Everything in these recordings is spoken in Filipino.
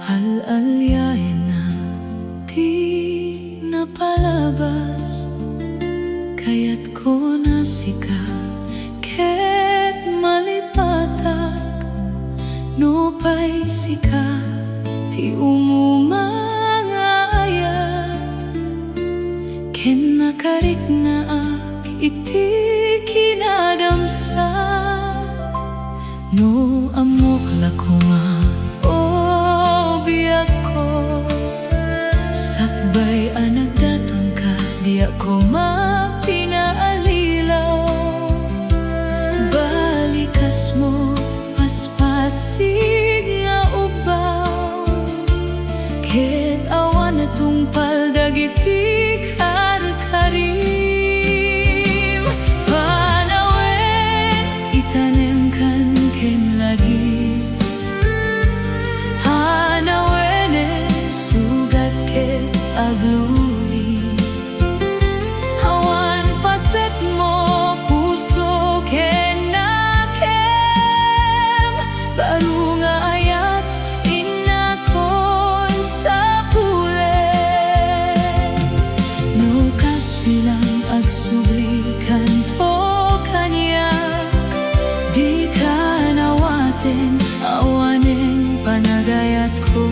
Al-alyain na di napalabas, kaya't ko nasika ket malipatag no pay sika ti umumangayat ken nakarik na iti kinadamsa no amok lakuma biyak ko sakbay anagdaton ka di ako mapinaalilaw balikas mo paspasig nga ubaw ket awan na tungpal dagiti karkarim panawen itanem kan ken lagi agluli awan paset mo puso ken nakem baru nga ayat inakon sa pulen no kas bilang agsubli kanto kanya di ka nawaten awanen panagayat ko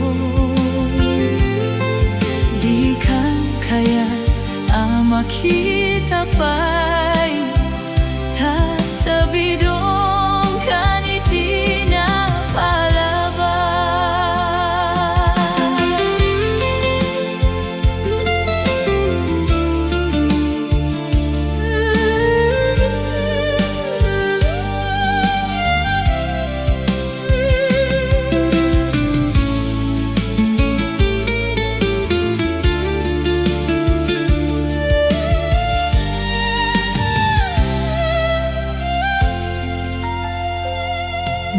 kaya't makita pa'y ta sa bidong kaniti na palabas.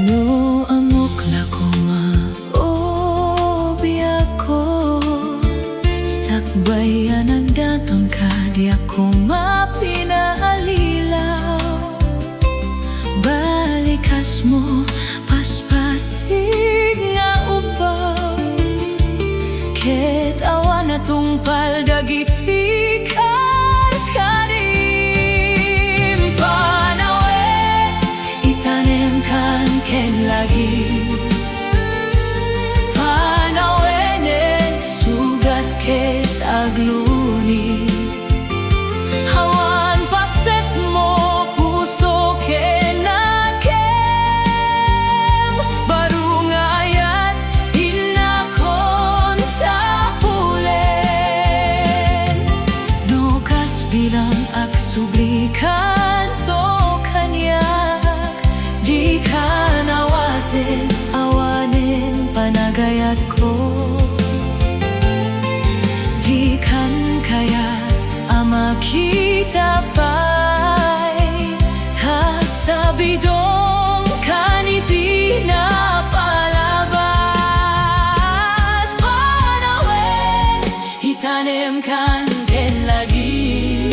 No amok lakuma biyak ko sakbay anagdaton ka di ako mapinaalilaw balikas mo paspasig nga ubaw ket awan na tungpal dagiti karkarim panawen itanem kan ken lagi panawenen sugat ket aglunit awan paset mo puso ken nakem baru nga ayat inakon sa pulen no kas bilang agsubli kanto kanyak di ka awanin panagayat ko di kan kayat makita pa'y ta sa bidong kaniti na palabas panawen itanem kan ken lagi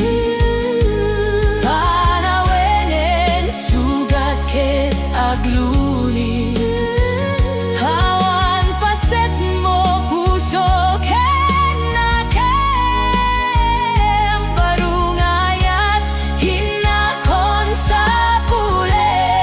panawenen sugat ket agluni awan paset mo puso ken nakem baru nga ayat hinakon sa pulen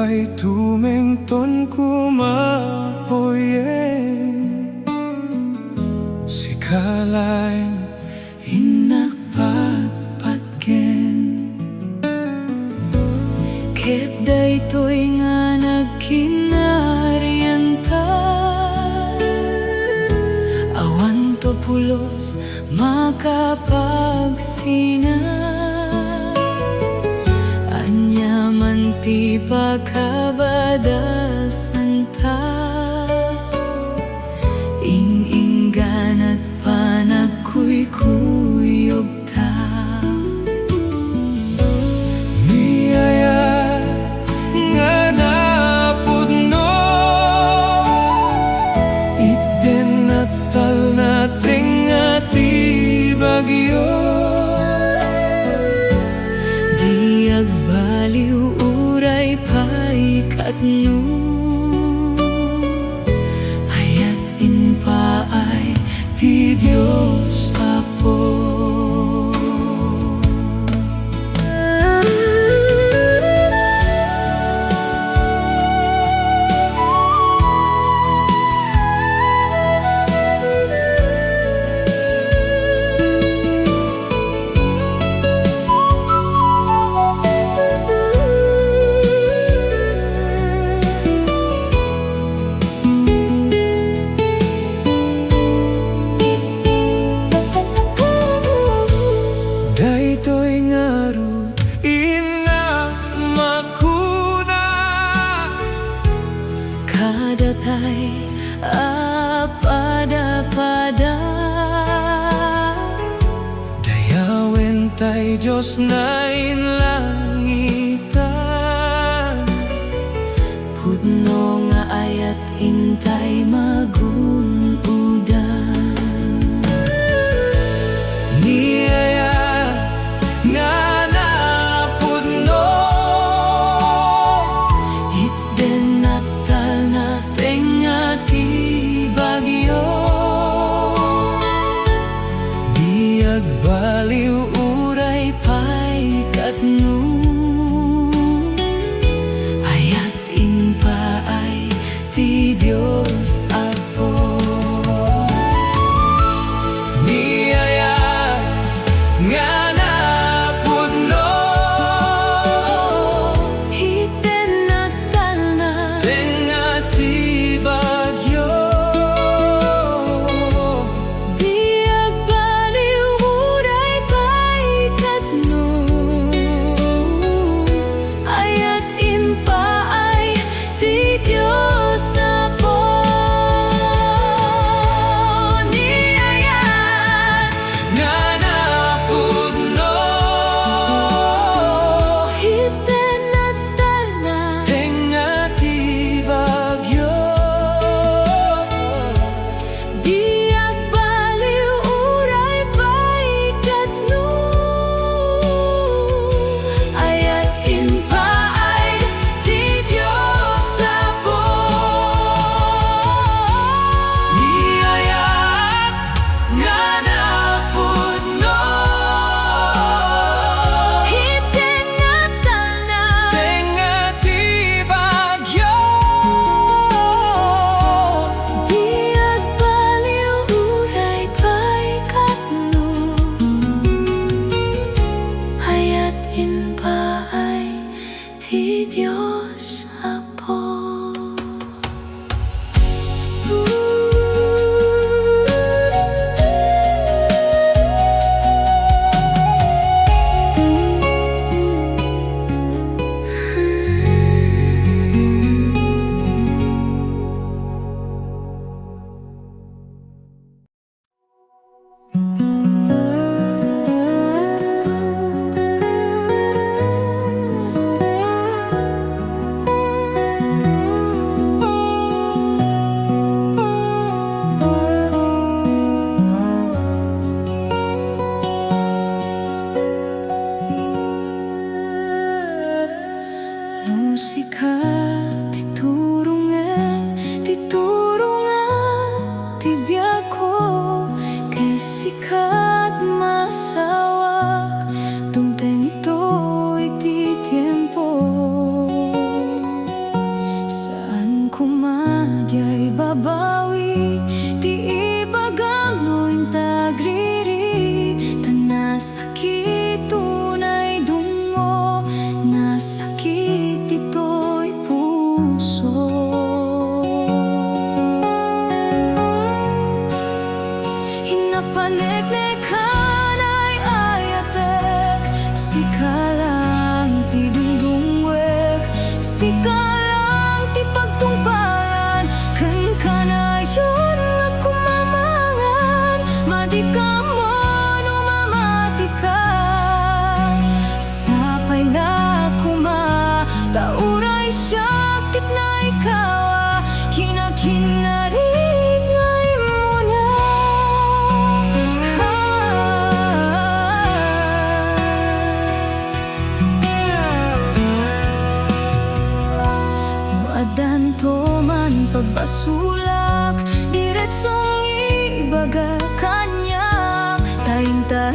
pa'y tumengton kumapoyen sikalay hinakpatpatken Ket daytoy nga nagkinariyanta awan to pulos makapagsina anyaman ti pagkabadasan ta inginggan at panagkuykuyog ta niyayat nga napudno iten natal nating ati bagyo di agbaliw uray pa'y katno hayat in paay ti Diyos Apo daytoy ngarud ina makuna kadatay apada-pada dayawen tay Diyos na inlangitan pudno nga ayat intay magunudan niyayat nga napudno itten natal nating ati bagyo di agbaliw uray pa'y katno hayat in paay ti Diyos Apo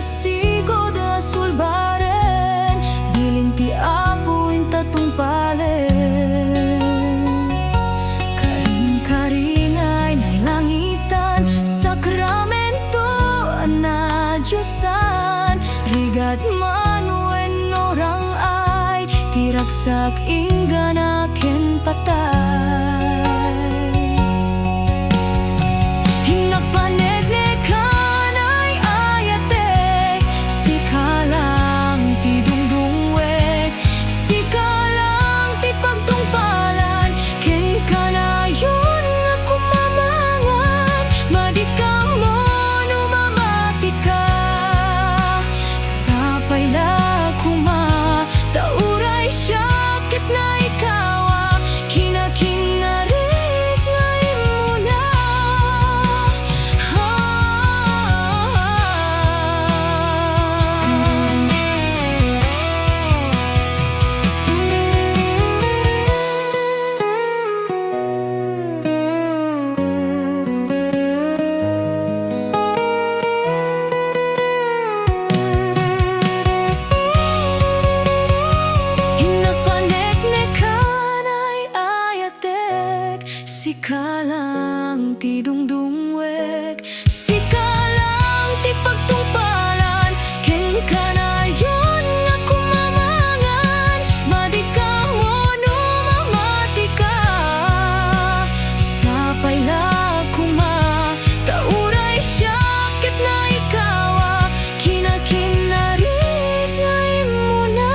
sigod sulbaren, bilin ti Apo inta tungpalen. Karing-karingay nay langitan, sakramento na Diyosan, rigat manuen orang ay tiragsak inganaken patay. Hinagpanegnekan ay ayate, sikalang ti dungdungwek, sikalang ti pagtungpalan, ken kanayon nga kumamangan, madika mo numamati ka, sapay la kuma, tauray syakit na ikaw, kinakinarit ngay muna. Hinagpaneknekan ay ayatek, sikalang ti dungdungwek, sikalang ti pagtungpalan, ken kanayon nga kumamangan, madika mo numamati ka, sapay la kuma, tauray syakit na ikaw, kinakinarit ngay muna.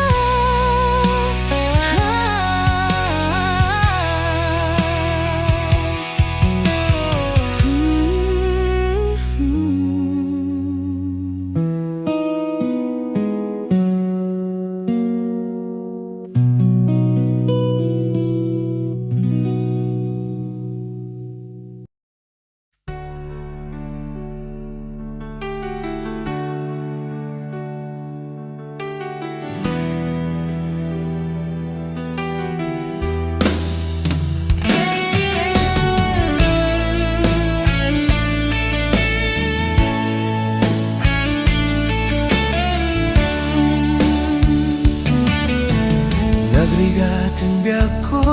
Nagrigatin biyak ko,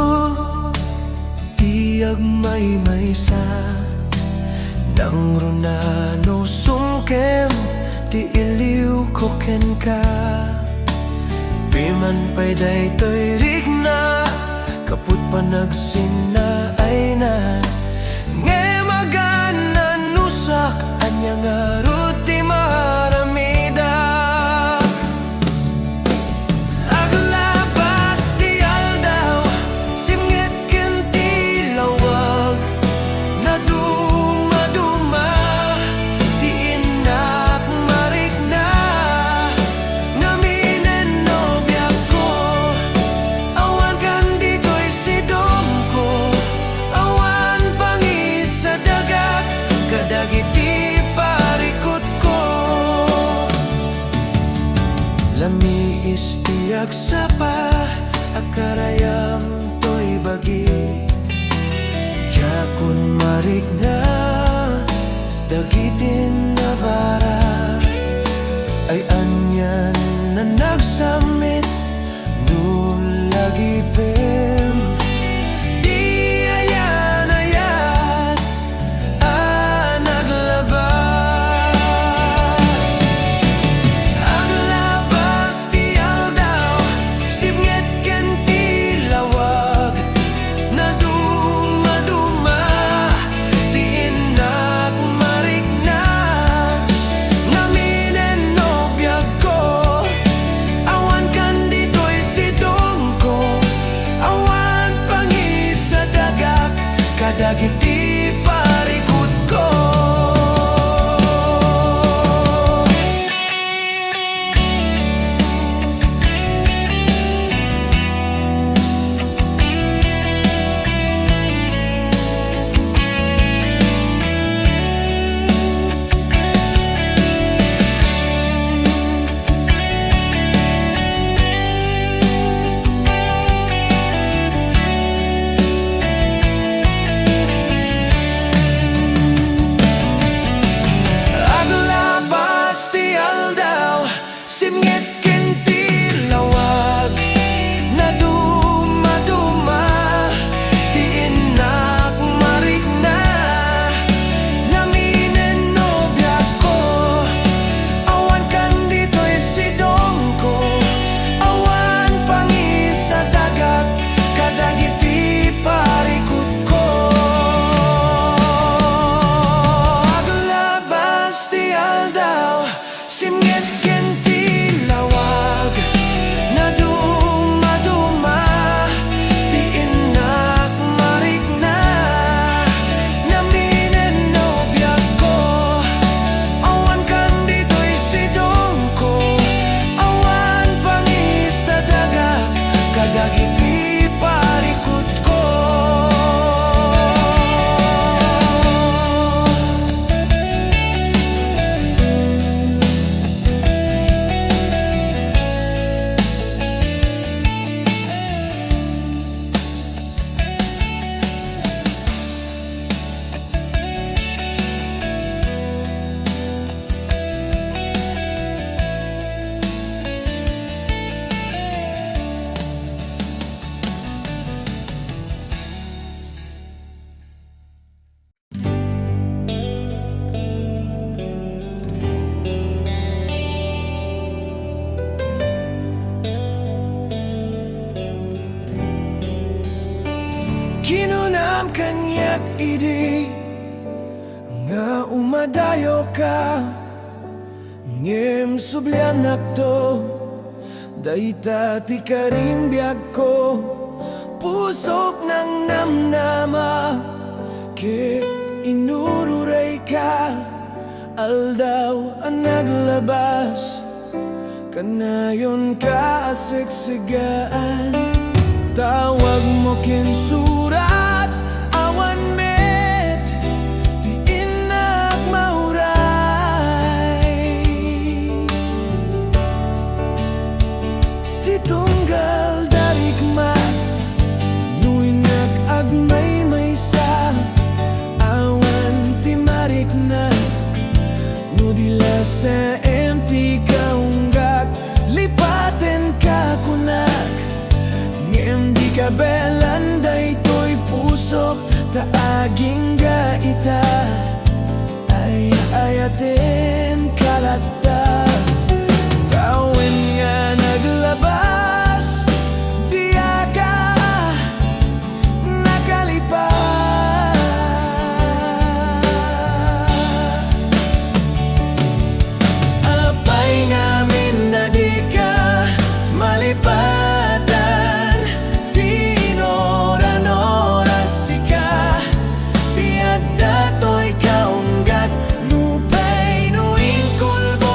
tiyag may-maysa, nang runano sungkem, ti iliw ko ken ka. Piman pa'y daytoy rigna, kaput pa nagsina ay na, nge maganan nusak, anya nga ruti maramida. Aglabas ti aldaw, simngit ken ti lawag, na duma-duma, ti inak marikna, naminen nobya ko, awan kan dito'y sidong ko, awan pangisa dagat, kadagiti parikot ko. Lami istiyak sapa, akarayam to'y bagi, jakun marikna, dagitin na bara, ay anyan na nagsamit, nulagi pem, di ayan-ayan, naglabas. Aglabas ti aldaw, simngit ken ti lawag, na duma-duma, ti inak marikna, naminen nobya ko, awan kan dito'y sidong ko, Ngam kanyak idi nga umadayo ka ngem sublianak to dayta ti karimbiag ko pusok ng namnama kit inururay ka aldaw ang naglabas kanayon ka asigsigaan tawag mo kinsurat awan met ti inak mauray ti tunggal darigmat nuinak agmay maysa awan ti marikna nudila sa empty kaunggat lipaten ka kunak ngem di kabelan daytoy pusok taaging gaita ay ayaten kalata tawin nga naglabas diya ka nakalipas apay ngamin na di ka malipatan tinoran-oras sika tiyak datoy kaunggat nupay nuing kulbo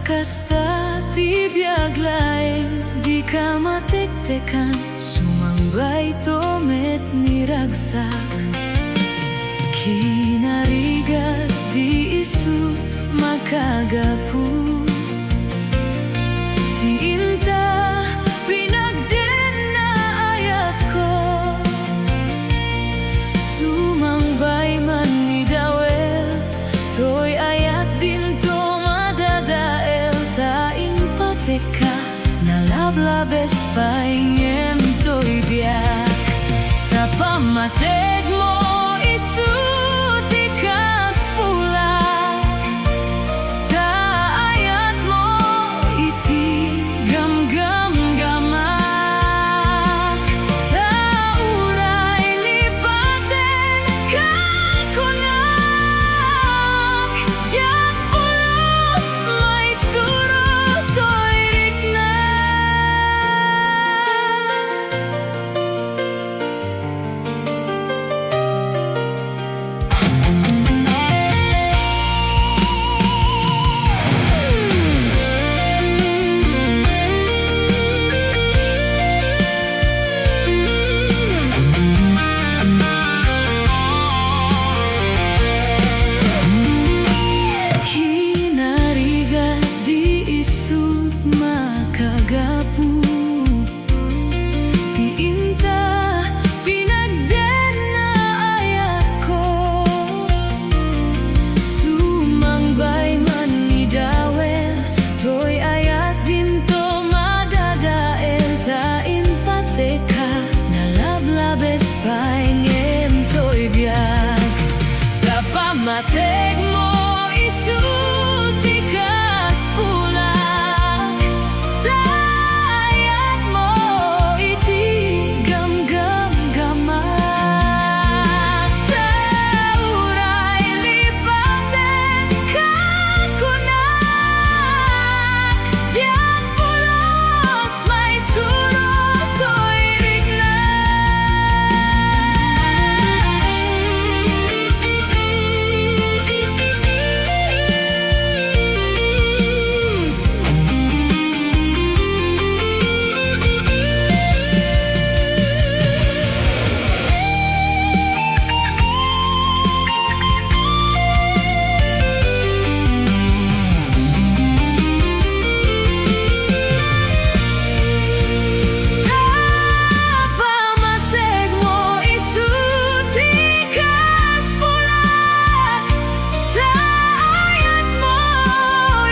kasta ti biag laeng di ka matiktekan sumangbay tomet ni ragsak kinarigat di isut makagapu ti inta pinagden na ayat ko sumangbay man ni dawel toy ayat din to madadael taing pateka nalablabes paingem toy biak tapamated mo isut ikas pulak taayat mo iti gamgam-gamak tauray lipaten kakunak jak pulos may surot toy rikna. Kinarigat di isut makagapu ti inta pinagden na ayat ko sumangbay man ni dawel toy ayat din to madadael tain pateka nalablabes paingem toy biag tapamateg mo isut ikas pulak taayat mo iti gamgam-gamak tauray lipaten kakunak jak pulos may surot toy rikna. Tapamateg mo isut ikas pulak taayat mo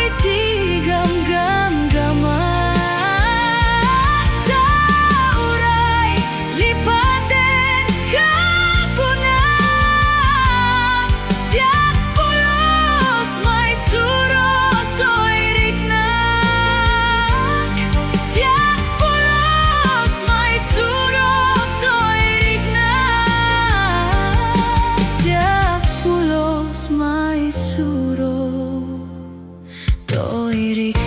iti gamgam-gamak tauray lipaten kakunak jak pulos may surot toy riknak jak pulos may surot toy riknak jak pulos may surot toy riknak.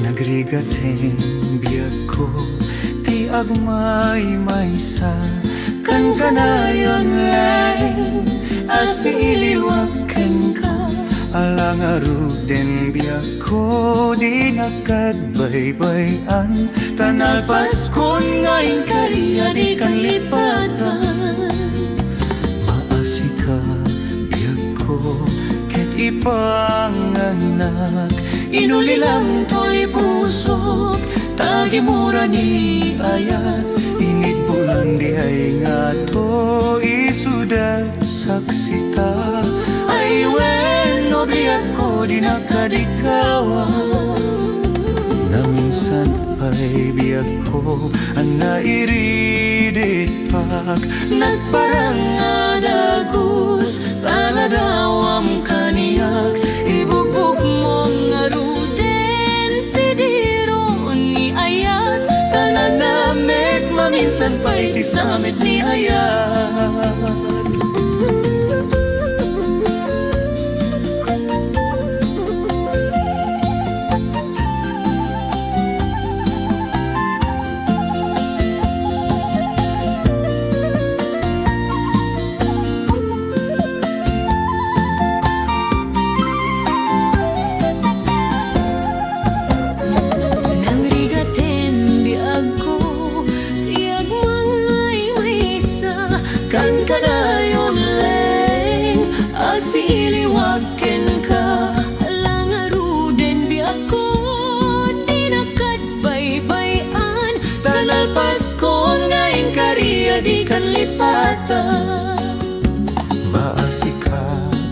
Nagrigaten biag ko ti agmay maysa kan kanayon laeng as iliwag ken ka alang aruden biag ko di nakadbaybayan tanalpas kon ngayon kariya di kan lipatan maasika biag ko ket ipanganak inulilang to'y pusok tagimura ni ayat init bulan di ay nga to isudat saksita ay wen obliat ko di nakadikawa na minsan ay biag ko ang nairidit pag nagparang adagus taladawam kaniyak ibugbog mong arude pay ti samit ni ayat. Nang rigaten biag ko, tiag mangay wisa, kan kadayon leng, asiliwaken ka, alang aruden biag ko, di nakatbaybayan, Tanal Pasko ngayon kariya di kan lipatan. Maasika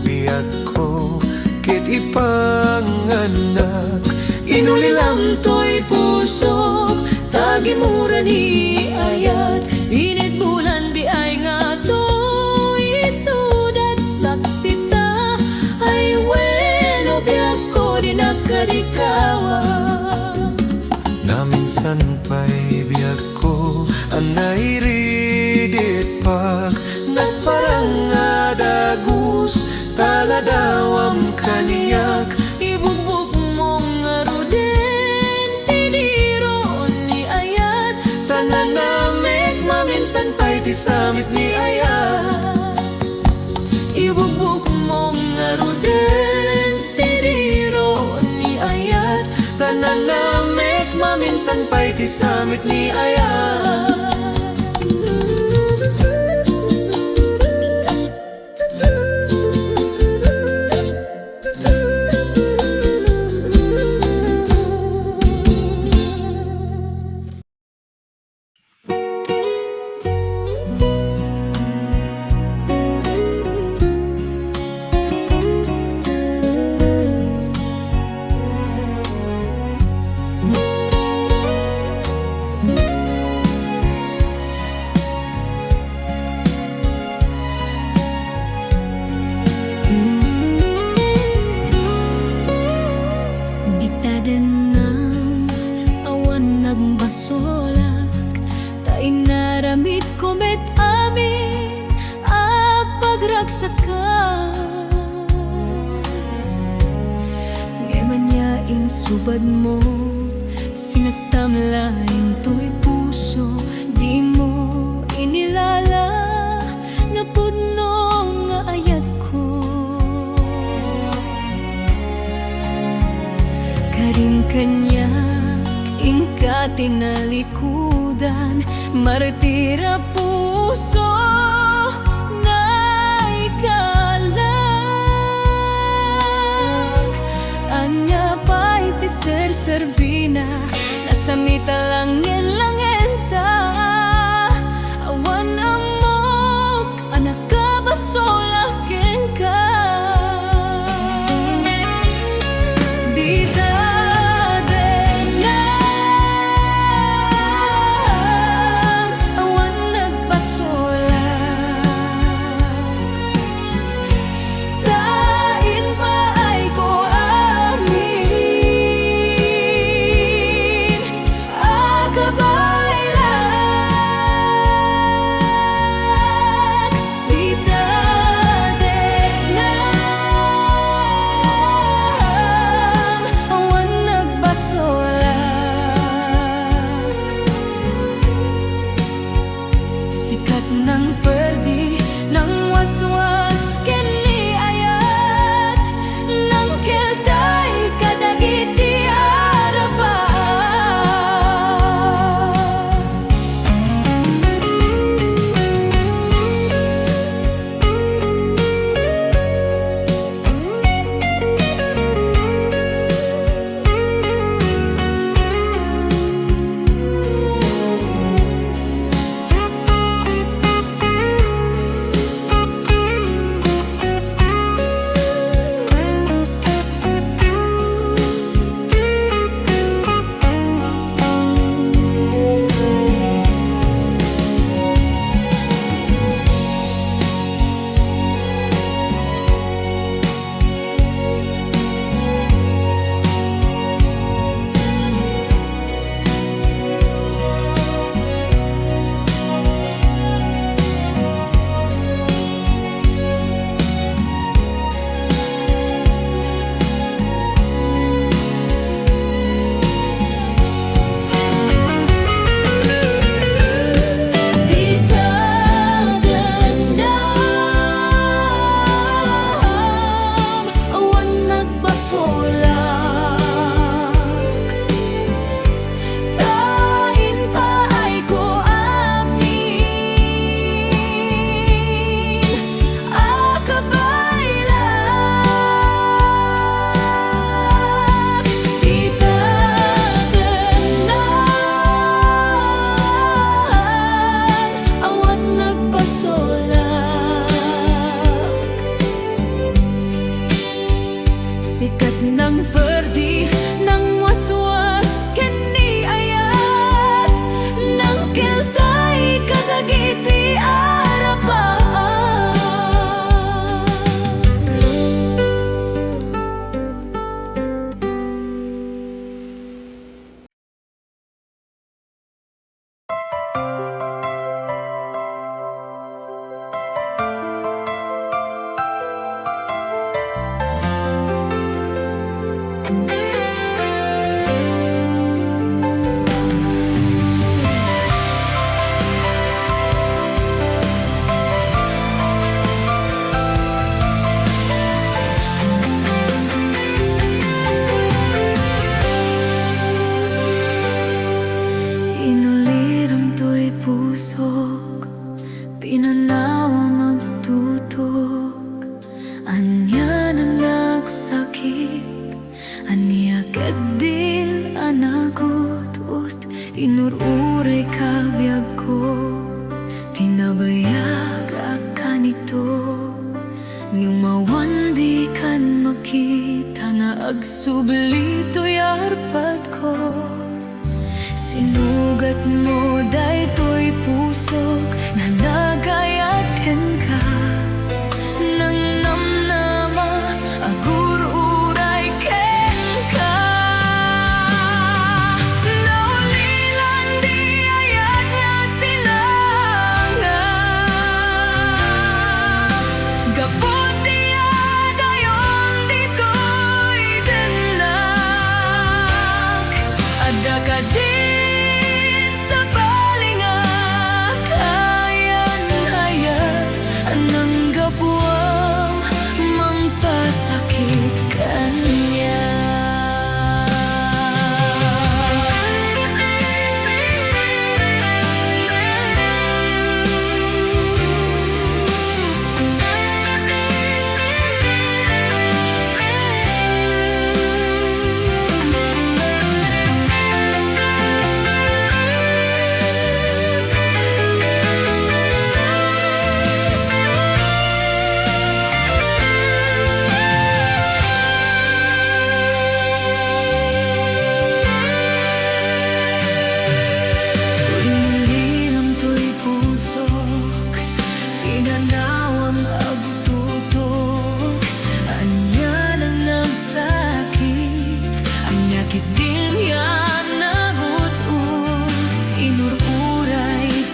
biag ko kit ipanganak, inulilam to'y pusok, tagimura ni ayat, init bulan di ay nga to'y sudat saksita, ay weno biag ko di nakadikawa. naminsan pa'y biag ko anay ridit pak, nagparang adagus taladawam kaniyak. Ibugbog mong aruden, tiniro ni ayat, Tanan namit maminsan pa'y ti samit ni ayat. ibugbog mong aruden, tiniro ni ayat, Tanan namit maminsan pa'y ti samit ni ayat. Diktadenam awan nagbasolak, tay naramit komet amin a pagragsaka. Ngayon yaing subad mo, sinagtam laing to'y puso, di mo inilala nga pudno nga ayat ko. Karing kanyak ingka tinalikudan, martira puso na ikalak. Anya pa'y ti ser-serbina, nasamita langin-langin ta, awan amok anak ka basolakin ka. Dita sikat ng perdi ng waswas kini ayat, ng keltay kadagiti arapan. Pinanawa magtutok, anya na nagsakit, aniagad din anagot ut inururay kabiyag ko. Tinabayag akan ito, ngumawan di kan makita na agsublito'y arpad ko. Sinugat mo daytoy pusok na nagayat ken ka, nang namnama agur-uray ken ka. Naulilan di ayat nga sinangag, gapot diya dayon dito'y denak. Adda ka di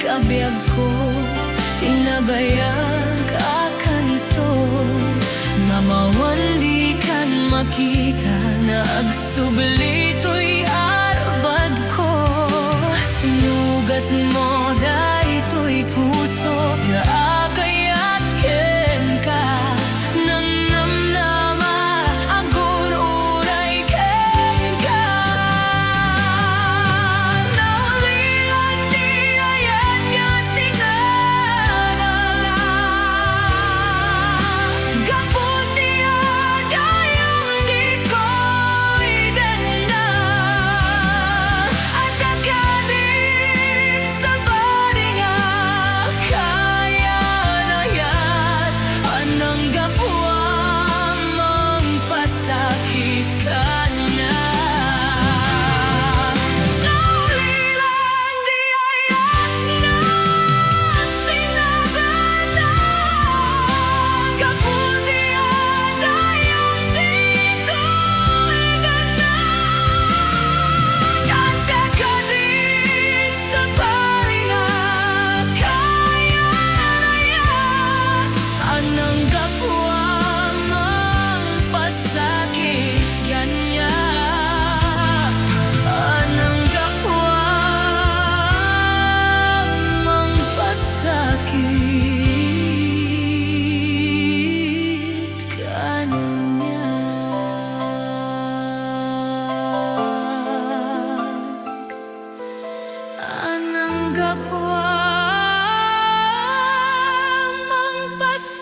kabiyag ko, tinabayag akan ito, namawan di kan makita na agsublito'y arbad ko. Sinugat mo daytoy puso na agayat ken ka, nang namnama agur-uray ken ka. Naulilan di ayat nga sinangag, gapot diya dayon di ko'y denak. Adda ka din sa bari nga kayanayat, anang gapwa magpasakit ka na. Naulilan di ayat nga sinangag, gapot diya dayon dito'y denak. Adda ka din sa bari nga kayanayat, anang gapwa magpasakit kanya. Anang gapwa magpasakit kanya. Anang gapwa magpasakit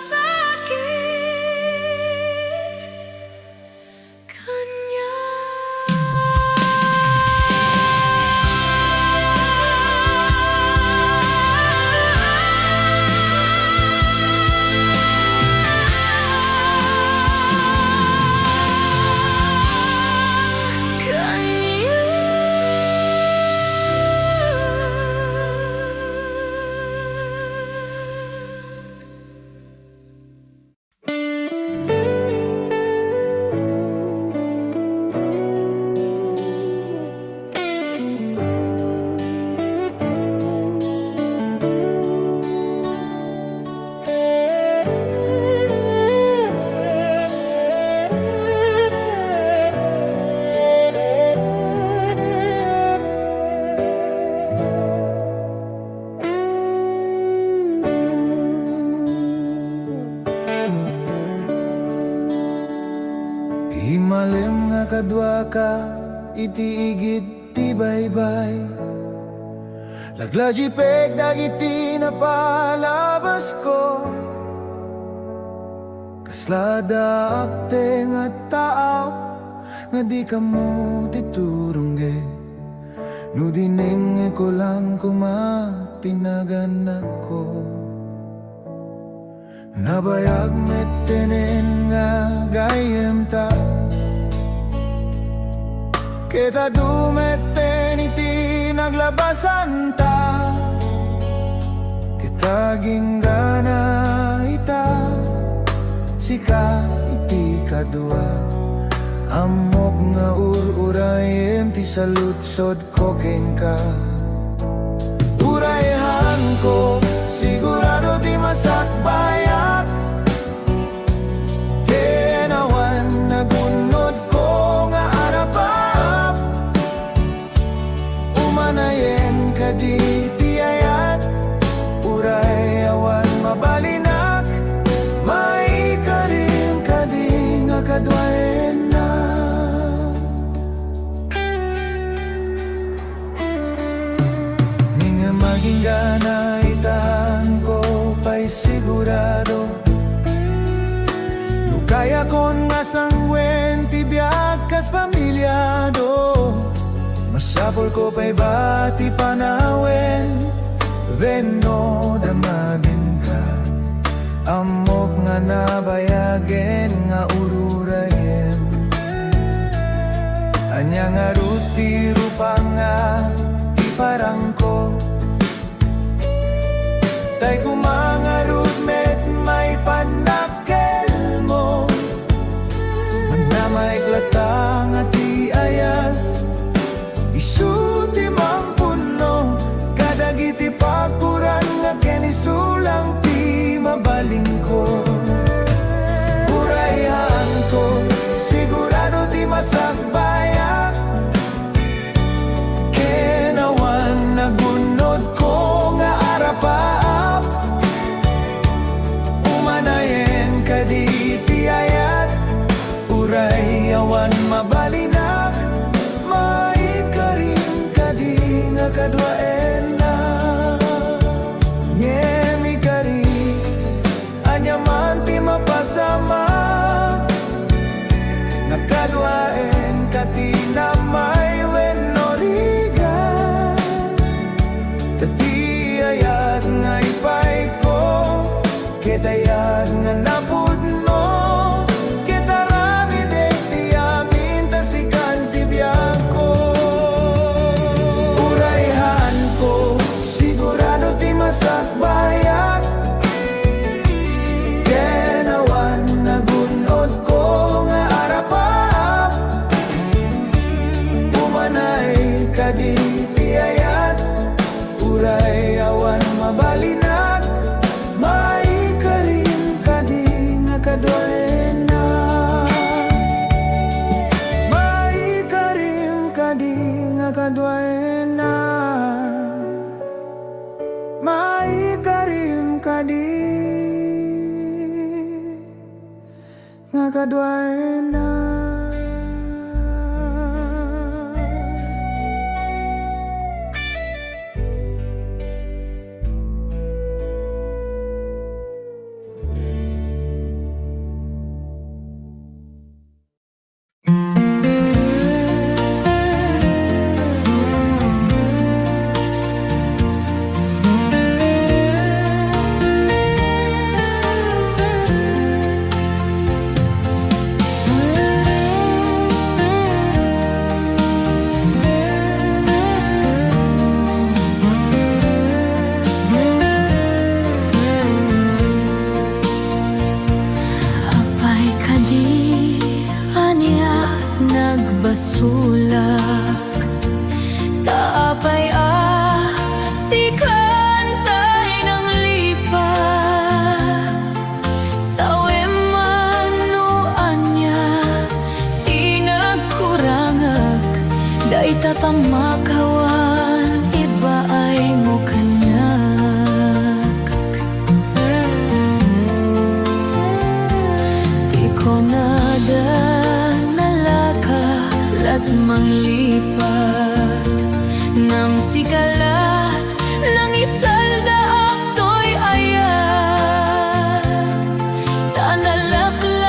kanya. Himalem nga kadwa ka, itiigit ti baybay. Laglaji pek dagiti na palabay. Slada akte nga taaw nga di ka mo titurungge. No dining ko lang kumatinagan ako. Nabayag metenen nga gayem ta. Kita dumeten iti naglabasan ta. Kita ginggana ita. Sika iti kadua. Amok nga urayem ti salutsod ko kengka. Urayahan ko sigurado di masakbayak. Kenawan nagunod ko nga arapap. Umanayen ka di tiyayat. Urayawan mabalinak. May karim ka di nga kadwaen na. Nga maging gana itahan ko pa'y sigurado. No kaya kon nga sangwen tibiyag kas pamilyado. Masapol ko pa'y bati panawen. Veno damabin ka. Amok nga nabayagen nga ururayem. Anya nga ruti rupa nga iparang ko. Tay kumangarut met may panakel mo. Manamay klatang at iayat. Isuti mang puno. Kadagiti pagpuran nga kenisulang ti mabaling ko. Urayan ko sigurado ti masakbayak. Kenawan nagunod ko nga arapaap. Umanayen ka di tiyayat. Urayawan mabalinak. Maikarim ka di nga kadwaen na. Ngemi ka ri anyaman ti mapasama. Nakadwaen ka ti na may wenorigan. Tatiyayat nga ipay ko. Kitayat nga napudno. Kitarami dek ti amin tasikan ti biyag ko. Urayhan ko sigurado ti masakbayak. Kenawan nagunod ko nga arapap. Umanay ka di tiyayat. Urayawan mabalinak. Maikarim ka di nga kadwaen na. Maikarim ka di nga kadwaen na. Maikarim ka di nga kadwaen na. Apay ka di anya nagbasulak. Taapay si kantay ng lipat. Sa wemano anya di nagkurangag. Day tatamakawan iba ay mo kanyak. Di ko nada nalaka lat manglipat. Nam sigalat nang isalda akto'y ayat. Tanalakla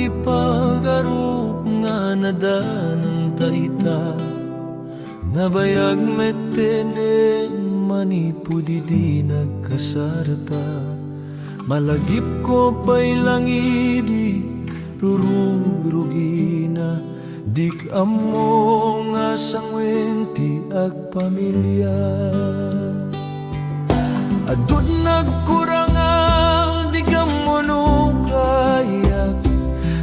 ipagarup nga nadanang taita, nabayag metenen manipudi di nagkasarata. Malagip ko pa'y langidi, rurug-rugina, dik amo nga sangwenti ag pamilya. Adud nagkurangal, di ka mo no kaya,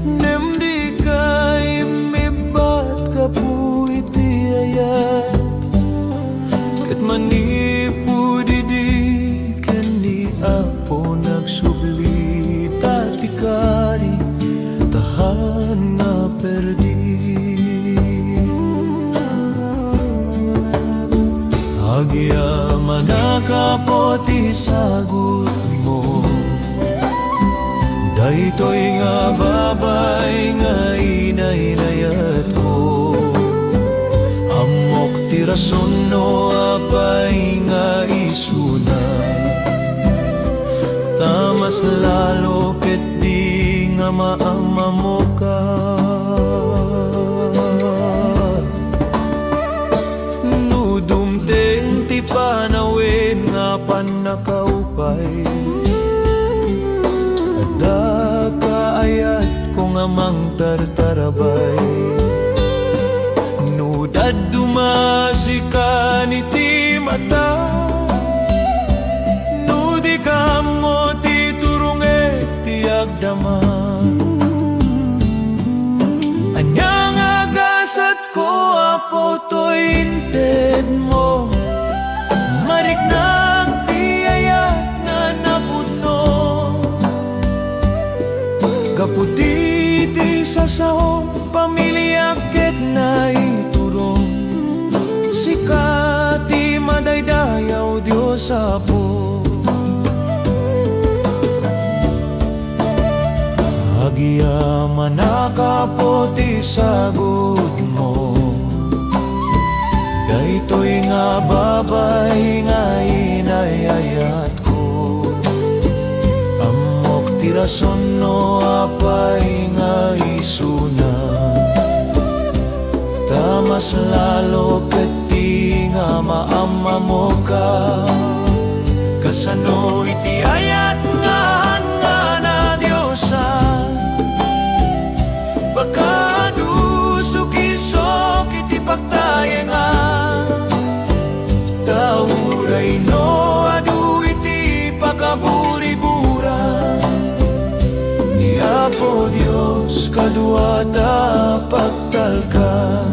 nem di kay mibat ka po iti ayat. Kat manipu di kani apo nagsubli, tatikari tahan nga perdi. Agya manakapoti sagot mo, daytoy nga babay nga inay-inayat ko. Amok ti rason no apay nga isuna, tamas lalo ket di nga maama mo ka. Nudumteng ti panawin nga panakaupay, adda kaayat ko nga mangtartarabay. Nudad dumasikan iti mata, nudi ka mo ti turunget ti agdama. Anyang agasat ko apo to'y inted mo, mariknang ti ayat nga napuno. Kaputi ti sasahong pamilya ket na iturong, sikati madaydayaw Diyos apo. Agya manakapoti sagot mo, daytoy nga babay nga inayayat ko. Amok ti rason no apay nga isuna, tamas lalo ket di nga maama mo ka. Kasano iti ayat nga na Diyosan, baka dusok-isok iti pagtayenga. Tauray no adu iti pagkaburibura, ni Apo Diyos kaduata pagtalkan.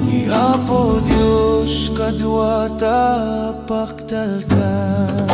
Ni Apo Diyos kaduata pagtalkan.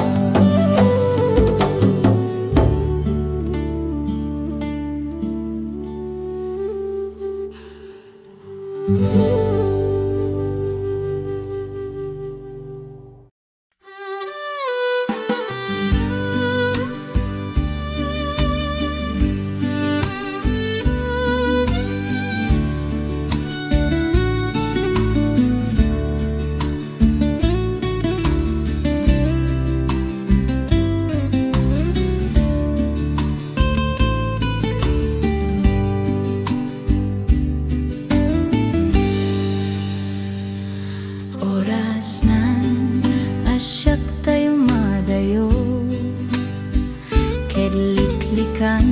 Oras nan asyak tayo madayo, kedliklikan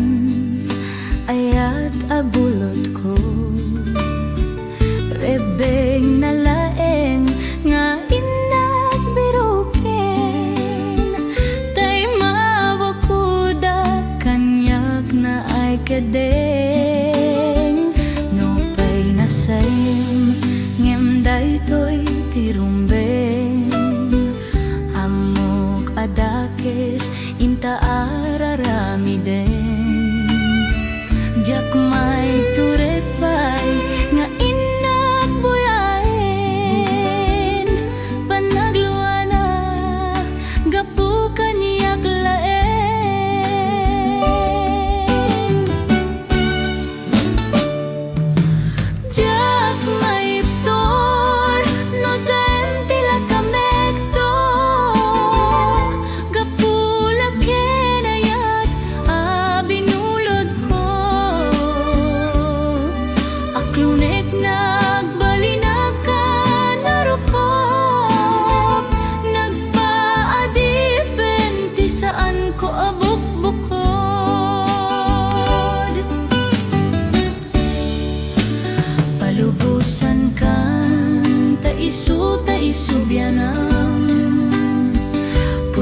ayat abulot ko. Rebeng nalaeng nga inagbiruken, tay mawakuda kanyak na ay kedeng. No pay nasayem ngem daytoy tirumbeng, amok adakes inta araramiden. Jak may turepay nga inagbuyaen, panagluana gapu kanyak laeng.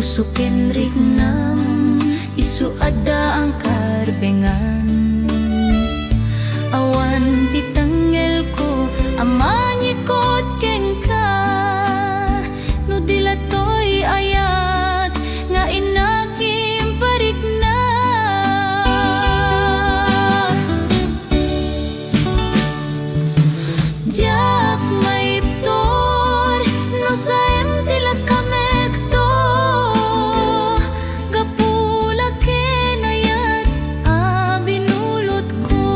Susukin rignam isu ada ang karbengan. Awan titanggel ko amanyikot keng ka, no dilatoy ayat nga inakim parikna. Jak maiptor no sa tila kamekto, gapula kenayat binulot ko.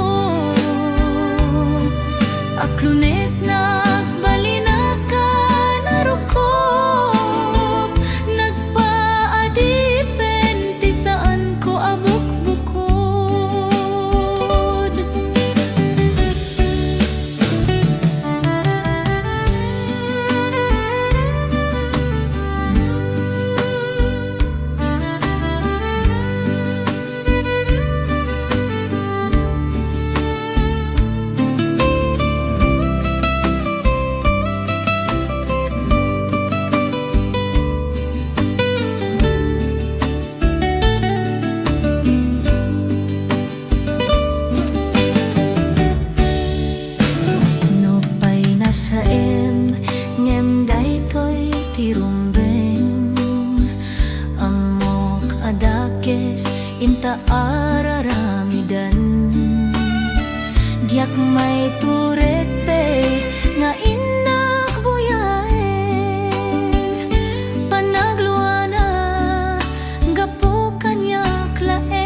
Aklunet nagbalina narukop, nagpaadipen ti saan ko abuk-bukod. Saem ngem daytoy tirumbeng, amok adakes inta araramidan. Diak may turet pe nga inak buyaen, panagluana gapo kanyak laeng.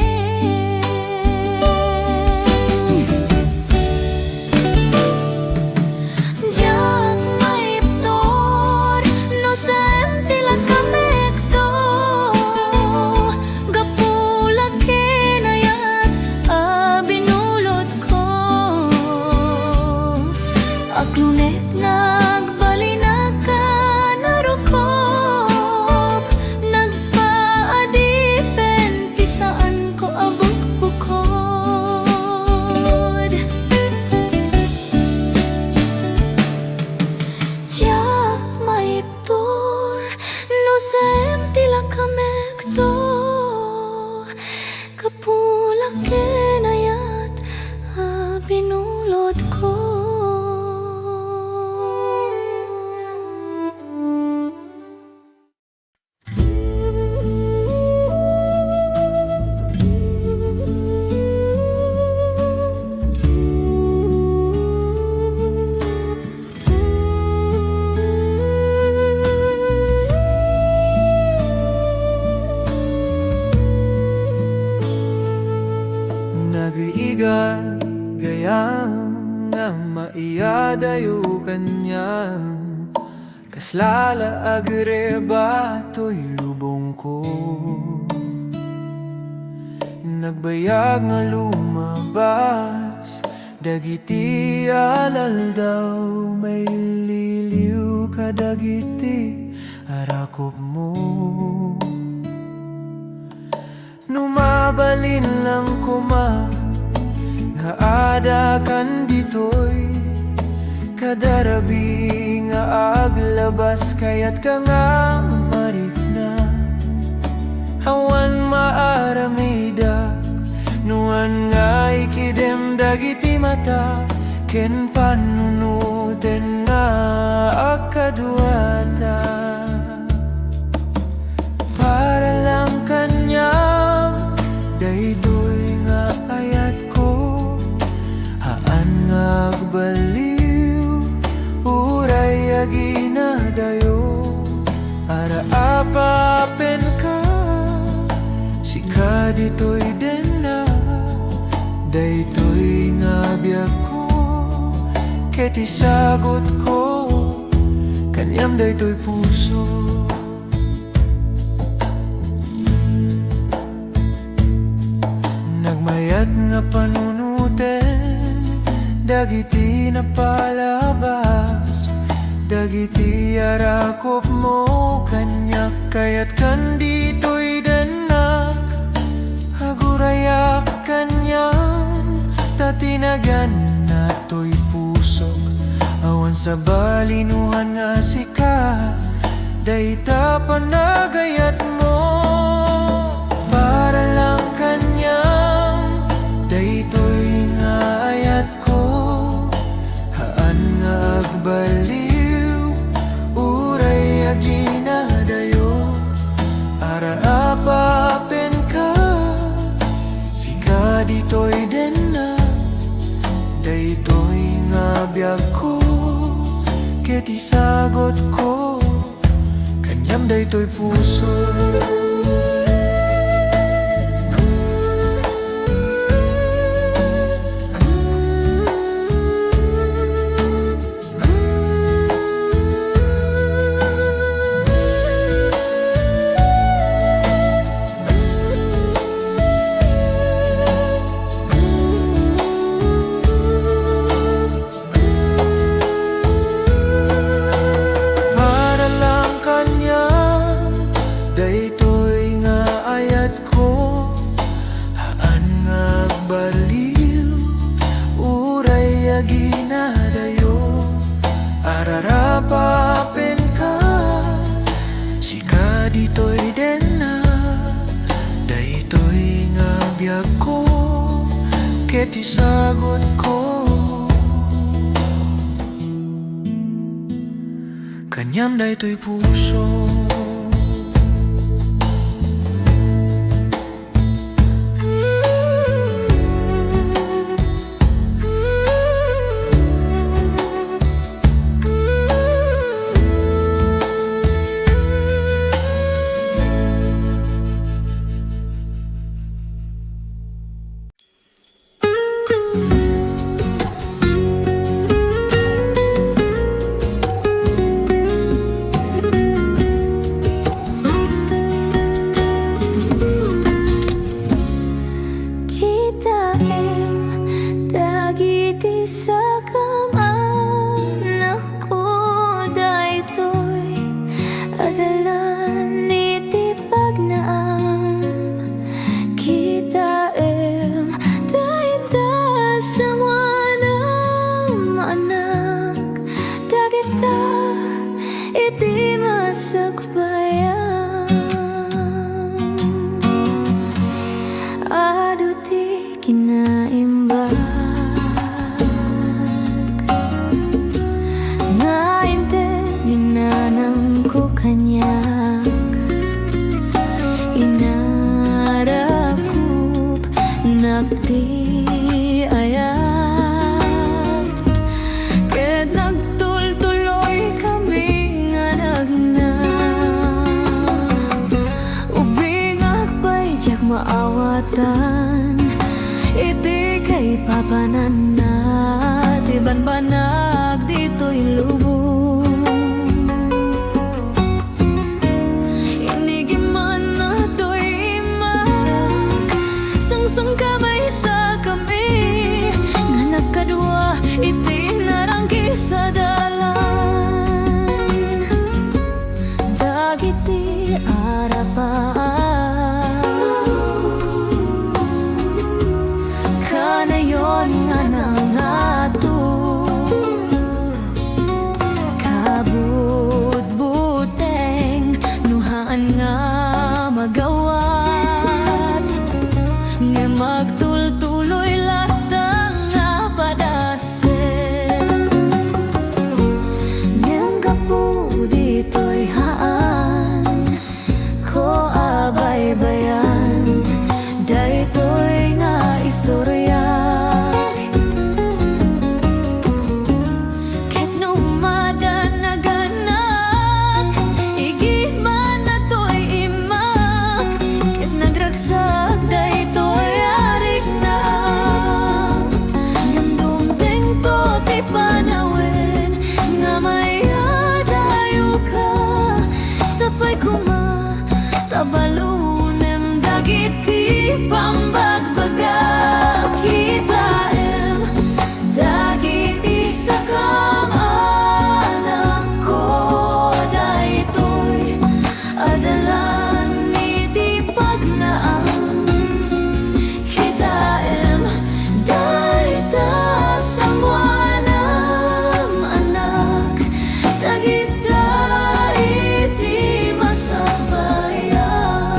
Aklunet nagbalina ka narukop, nagpaadipen ti saan ko abuk-bukod. Tiyak maiptor no sem tila kamekto, kapula kenayat binulot ko. Nag-iigat gayam nga maiyadayo kanyang, kaslala agreba to'y lubong ko. Nagbayag nga lumabas, dagiti alal daw, may liliw ka dagiti arakop mo. Numabalin lang kuma nga ada kan ditoy, kadarabi nga aglabas kayat ka nga marikna. Awan maaramida nuan nga ikidem dagiti mata, ken panunuten nga akaduata. Para lang kanyang daytoy nga ayat ko, haan nga agbaliw uray aginadayo. Ara apapen ka sika ditoy den na, daytoy nga biag ko ket isagot ko kanyam daytoy puso. Nagmayat nga panunuten dagiti napalabas, dagiti arakop mo kanyak kayat kan ditoy danak. Agurayak kanyang tatinagan na to'y pusok, awan sa balinuhan nga sika, dayta panagayat mo. daytoy den na, daytoy nga biyag ko, ket isagot ko, kanyam daytoy puso. Daytoy nga ayat ko, haan nga baliw, uray aginadayo, ararapapen ka, sika ditoy den na, daytoy nga biyag ko, ket isagot ko, kanyam daytoy puso. Nagdi ayat ket nagtultuloy kami nga nagnak ubing akbay diak maawatan iti kay papanan na tiban banag dito'y lubong inigiman na to'y imak sang kamay sa kami nga nagkadua iti narangki sa dalan dagiti arapaan kanayon nga nangato kabut-buteng nuhaan nga magawat nga magtultuloy latang nga padasen ngem kapu dito'y haan ko abay-bayan daytoy nga istorya ket numada naganak igiman na to'y imak ket nagragsak daytoy arik na ngem dumteng to ti panawen nga mayadayo ka sapay kuma tabalunem dagiti pambagbaga kita dagiti sakam anak ko daytoy adalan iti pagnaam kita dayta sangwanam anak dagita iti masabayan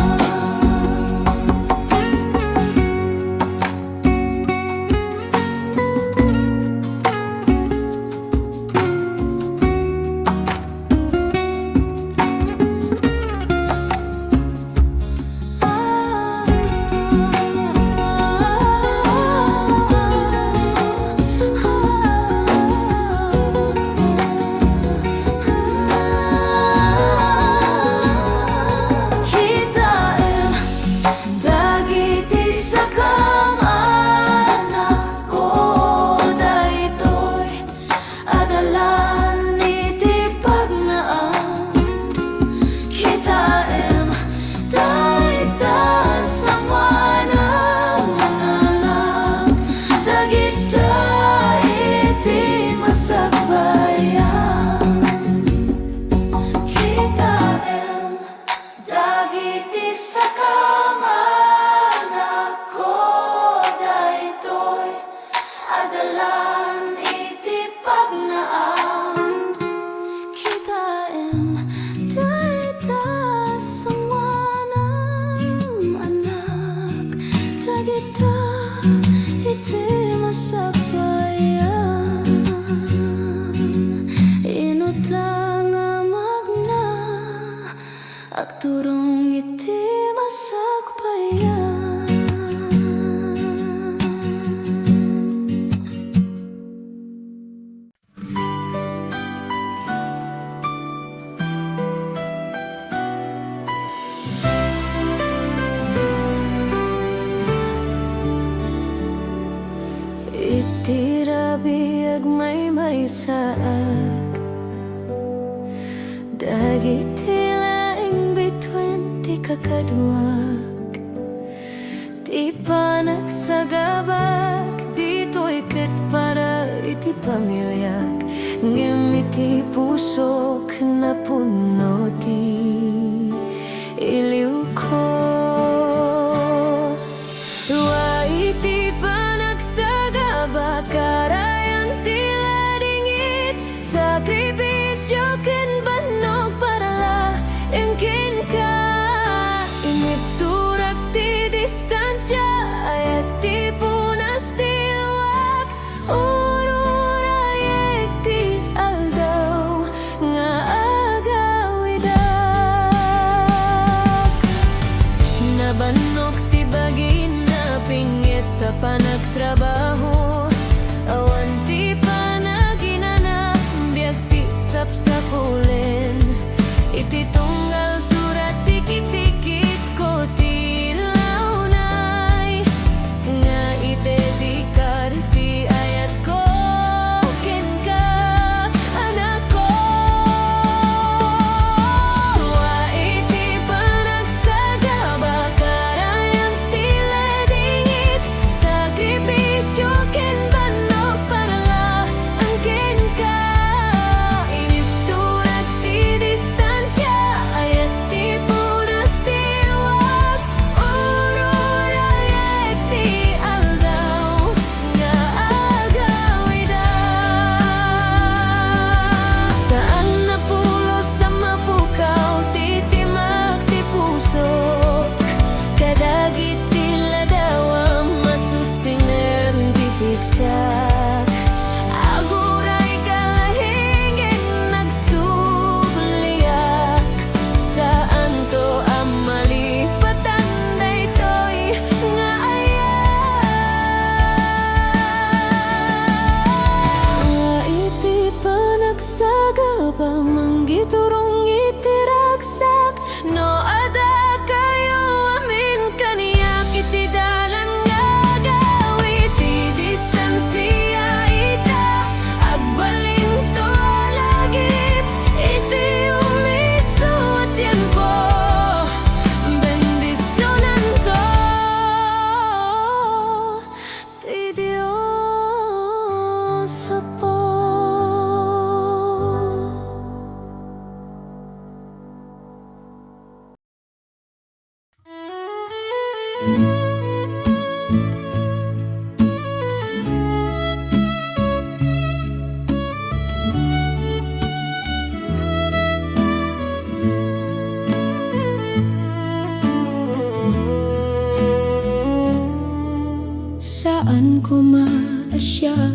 adalan iti pagnaam kitaem dayta sangwanam anak dagita iti masakbayan inutang magna agturong iti masakbayan. Itirabiag may saag dagiti laing bituin ti kakaduag ti panagsagabag dito'y ket para iti pamilyak ngem iti puso na puno ti iliw ko. Karayan tila dingit sakripisyo ken banog para la engkin ka inip turak ti distansya ayat ti punas ti luwak ururayek ti aldaw nga agawidak nabanok ti bagin na pingit ta panagtrabaho awan ti panaginana biag ti sapsapulen iti tunggal surat tikit-tikit ko ti launay nga idedikar ti ayat ko ken ka anak ko. Wa iti panagsagaba karayan ti ladingit sakripisyo ken aguray kalahingin nagsubliak saan to ang malipatan daytoy nga ayan iti panagsagaba manggiturong iti ragsak no ada kayo amin kaniyak iti dalan nga gawit ti distansiya ita agbalin to lagip iti umiso at tiempo bendisyonan to ti Diyos Apo. Saan ko maasyak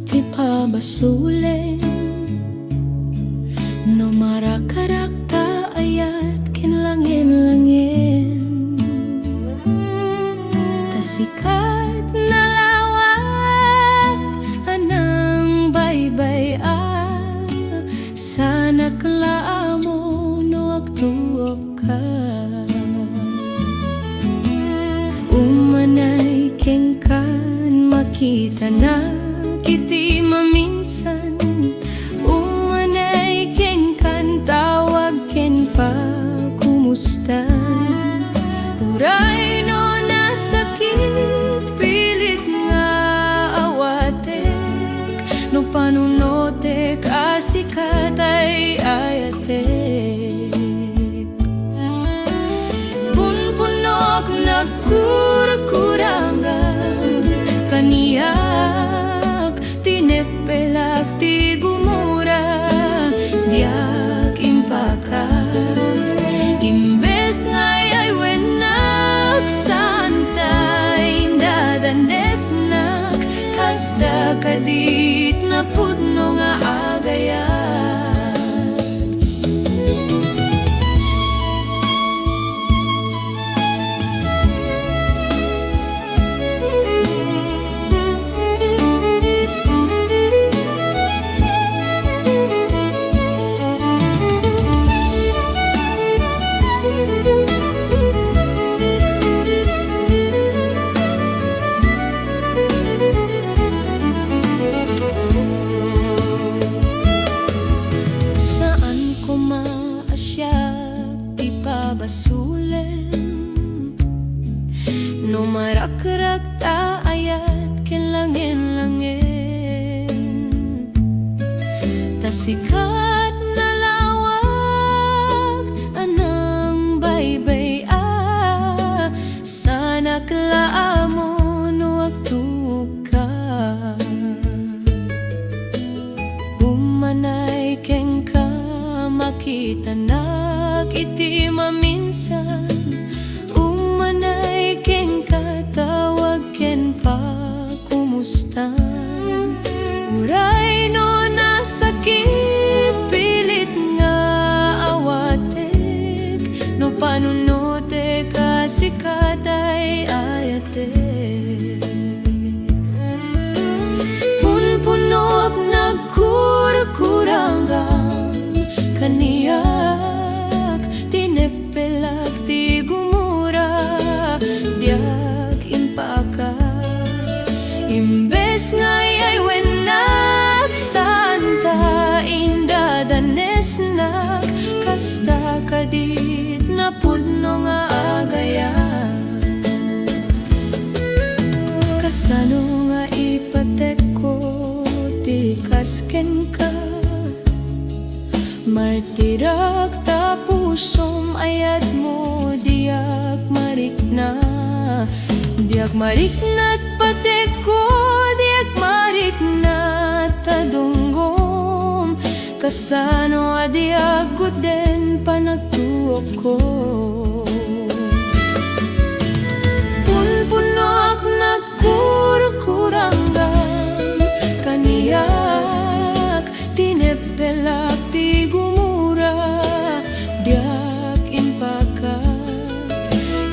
ti pabasulen no marakarakta ayat kinlangin-langin tasikat na lawak anang baybay sana klaamo no agtuok ka umanay kengkan makita na kiti maminsan umanay kengkan tawag ken pa kumustan uray no nasakit pilit nga awatek no panunotek asikatay ayatek punpunok nagkurkurangan kaniya kadit na pudno nga agayat. No marakrak ta ayat ken langin-langin, ta sikat na lawag anang baybay sana klaamo no agtuka umanay ken ka makita nak iti maminsan umanay ken katawag ken pa kumustan uray no nasakit pilit nga awatek no panunote kasikatay ayatek punpunot nagkurkuranggang kaniyak tinepelak ti gumura diak impakat imbes ngayay wenak santa indadanes nak kasta kadit na pudno nga agayat kasano nga ipatek ko ti kasken ka martirak ta pusom ayat mo diak marikna patek ko diak marikna tadunggom kasano adiak guden panagtuok ko punpunak nagkurkuranggan kaniyak tinepelak ti gumura diak impakat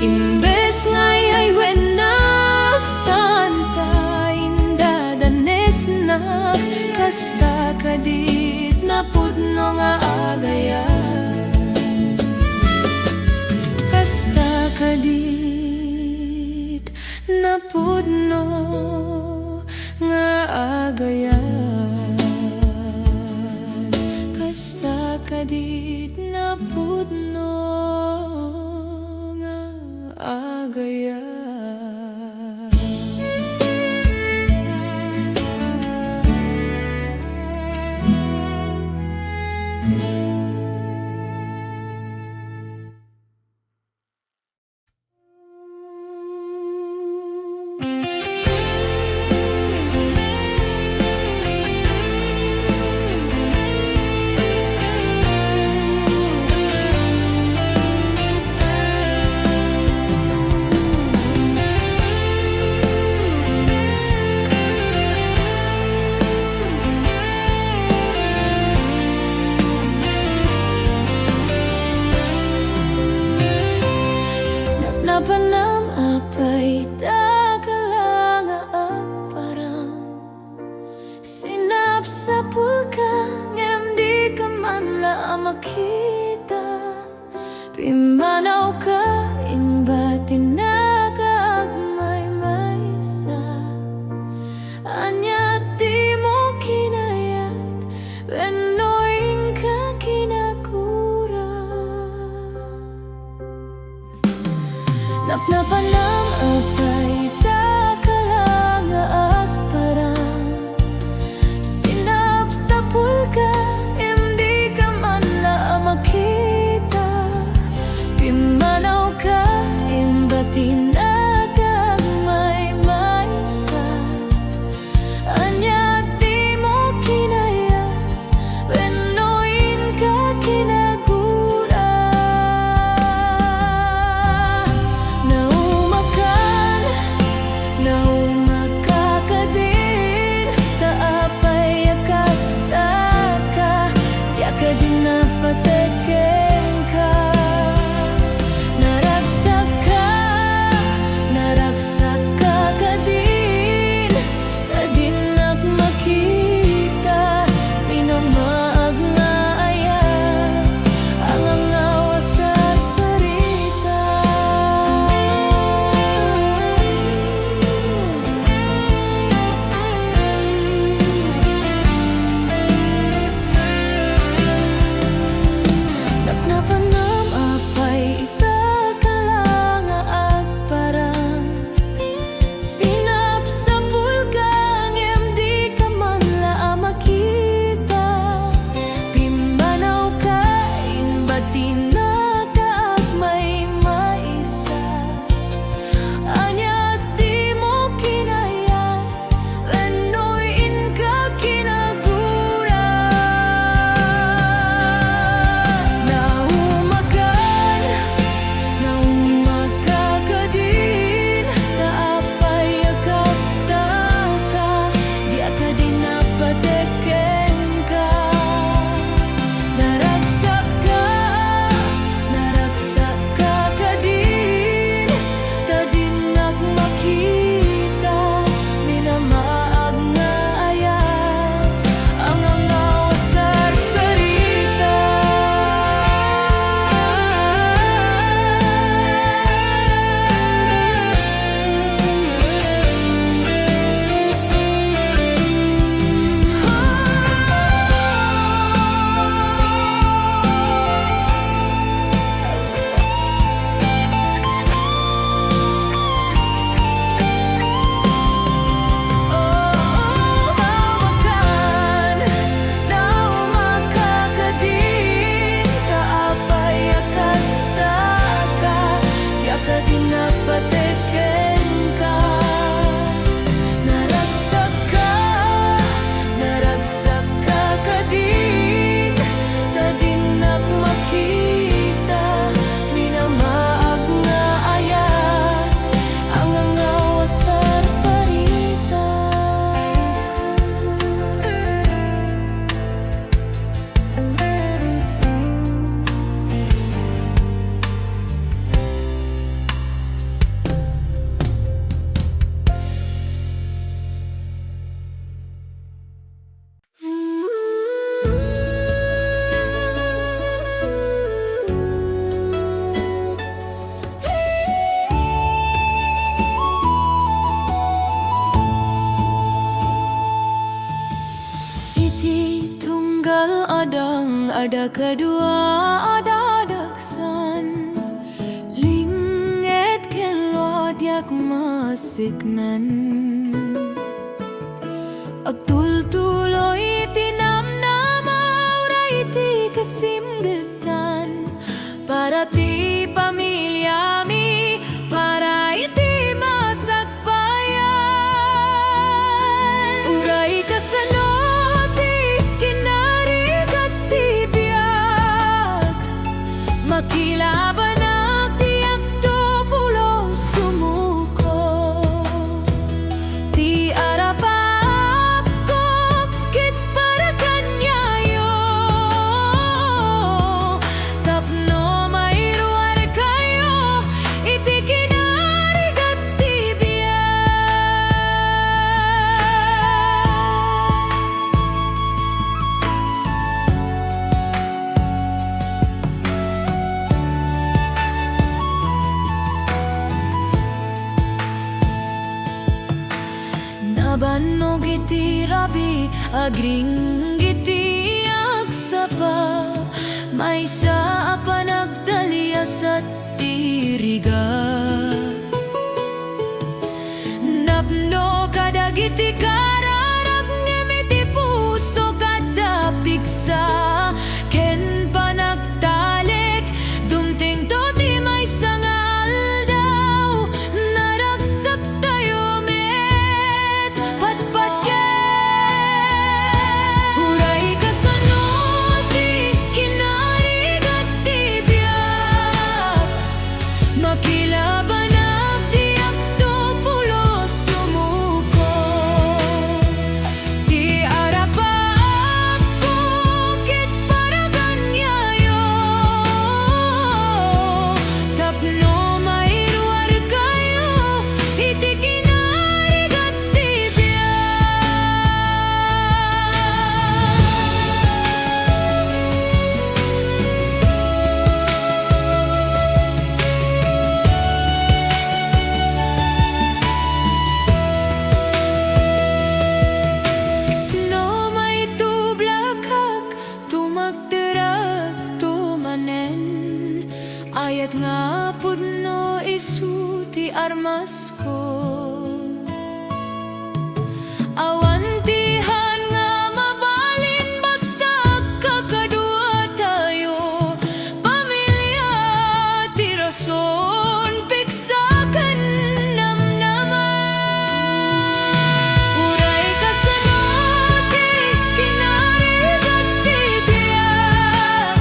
imbes ngayay wenak santa indadanes nak kasta kadit na pudno nga agayat kasta kadit na pudno nga agayat kasta kadit na pudno nga agayat. Napanam apay takalang at parang sinap sa pulkang ngem di ka man la makita pimanaw ka inbatin na kaagmay maysa anya di mo kinayat wenoing ka kinakura napnapanam apay takalang at parang sinap sa pulka hindi ka man la makita pimanaw ka imbatin na kagmay maysa anya di mo kinayat wenoin ka kinagura nauman kadang ada kedua ada daksan linget kelot yak masiknan Abdul tuloy tinamnama uray ti kasimgetan para ti pamilya mi para iti masakbayan uray kasano ti kinarigat ti biag makilaban ang tiyak to pulo sumuko ti arapap ko kit para kanyayo tapno mairuar kayo iti kinarigat ti biag Nabanog iti rabi agring iti agsapa may sa panagdalias at tirigat napno kadagiti kararag ngemiti puso kada piksa ken panagtalik dumting to ti may sangal daw naragsak tayo met patpatken uray kasano ti kinarigat ti biag makilaban ang tiyak to pulo sumuko ti arapap ko kit para kanyayo tapno mairuar kayo iti kinarigat ti no may tublakak tumagterag tumanen ayat nga pudno isu ti armas ko awantihan nga mabalin basta kakadua tayo pamilya ti rason piksakan namnaman uray kasano ti kinarigat ti biag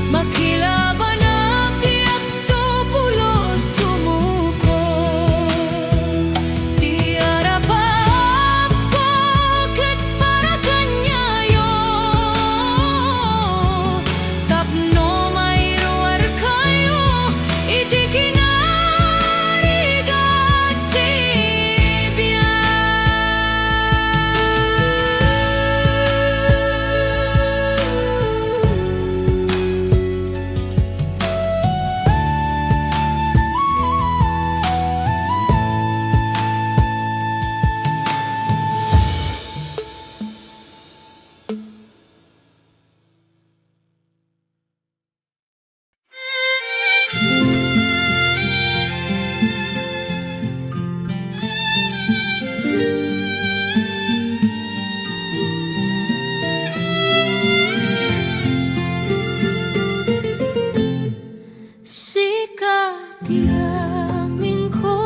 makilaban ang tiyak to pulo sumuko ti arapap ko ket para kanyayo tapno mairuar kayo iti kinarigat ti sikat yamin ko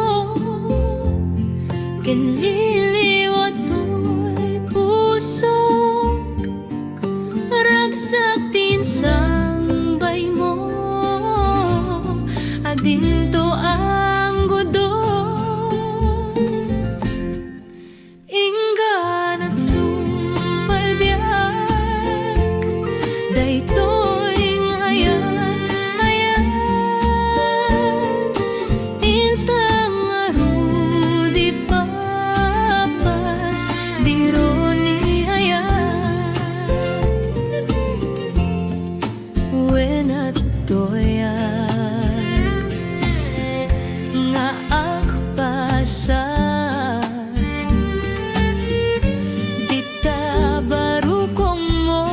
kinliliwat to'y puso ragsak tinsambay mo adinto ang godon inggan at tumpalbiag daytoy ngayan ayan intang arudi papas dironi ayan when at toyan nga agpasan dita barukong mo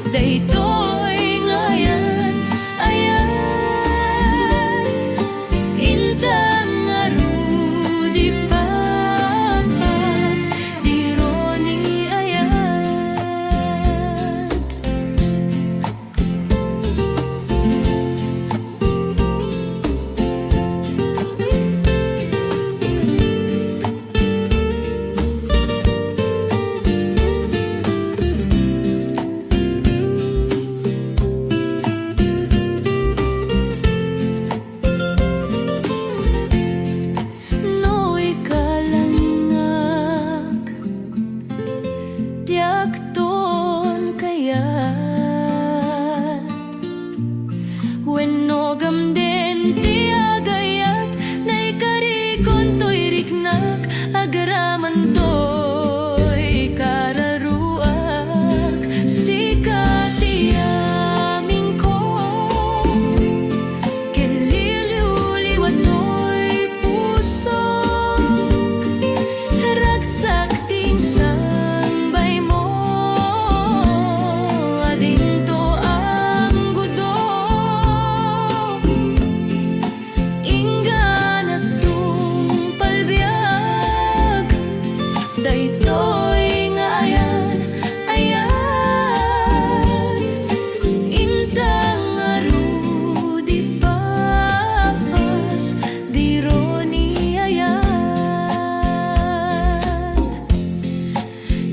daytoy ngayan ayat intang arudi papas dironi ayat. No'y kalangak diakton kayat wenno gamden tiagayat nay karikon to'y riknak agaraman to'y kararuak sikati aming ko kinliliwliwat to'y puso ragsak ting sambay mo adinto ang gudo inggan at tung palbiag daytoy nga ayan ayat intang arudi papas dironi ayat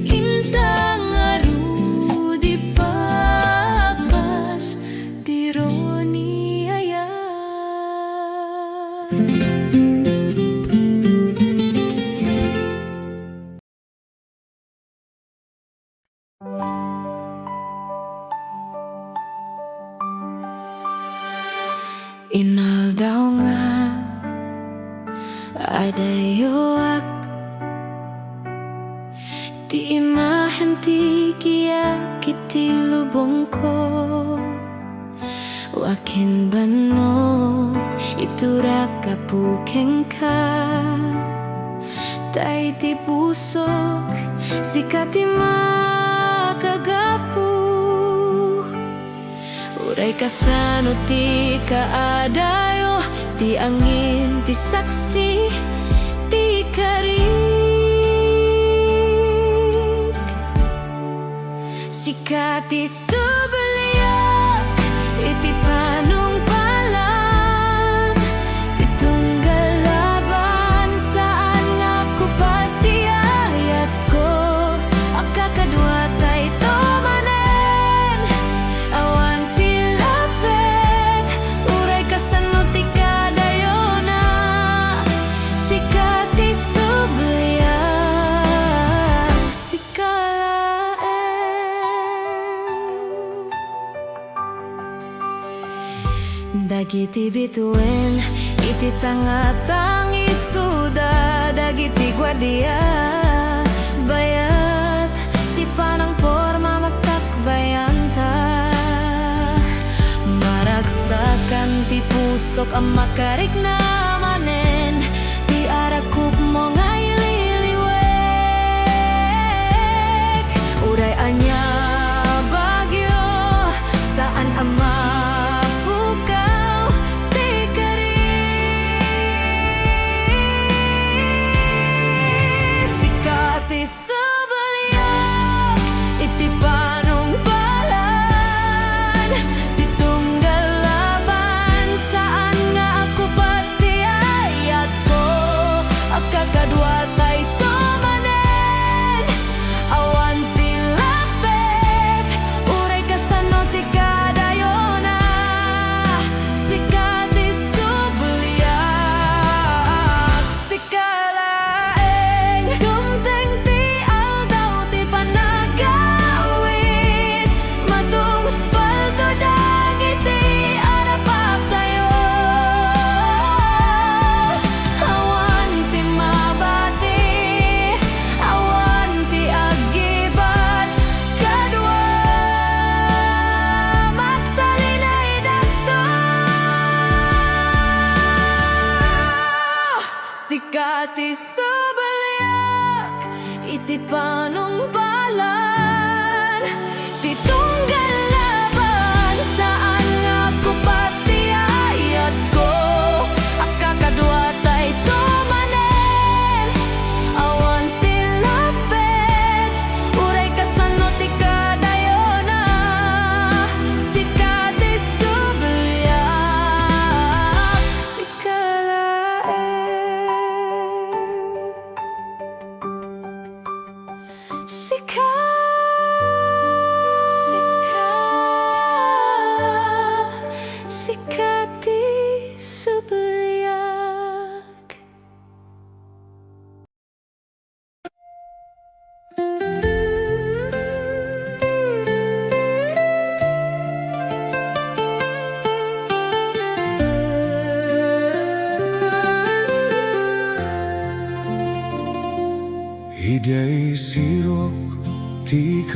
intang arudi papas dironi ayat. Inaldaw nga adayoak ti imahem ti kiyak iti lubong ko wakin bano iturak kapukeng ka tay ti pusok sikati makagapu uray kasano ti kaadayo ti angin ti saksi ti karik sikati subaliak iti panungpalan ti tunggal laban saan nga kupas ti ayat ko akakadwa tay tomanen awan ti lapet uray kasano ti kadayona sikati subaliak sikalaen dagiti bituin iti tangatang isuda dagiti guardia bayat ti panang porma masak bayanta maragsakan ti pusok ang makarik na manen ti arakup mo ngay liliwek uray anya bagyo saan ama ti subaliak iti panungpalan ti tunggal laban saan nga ako pasti ayat ko akakadwa tay tomanen awan ti lapet uray kasano ti kadayona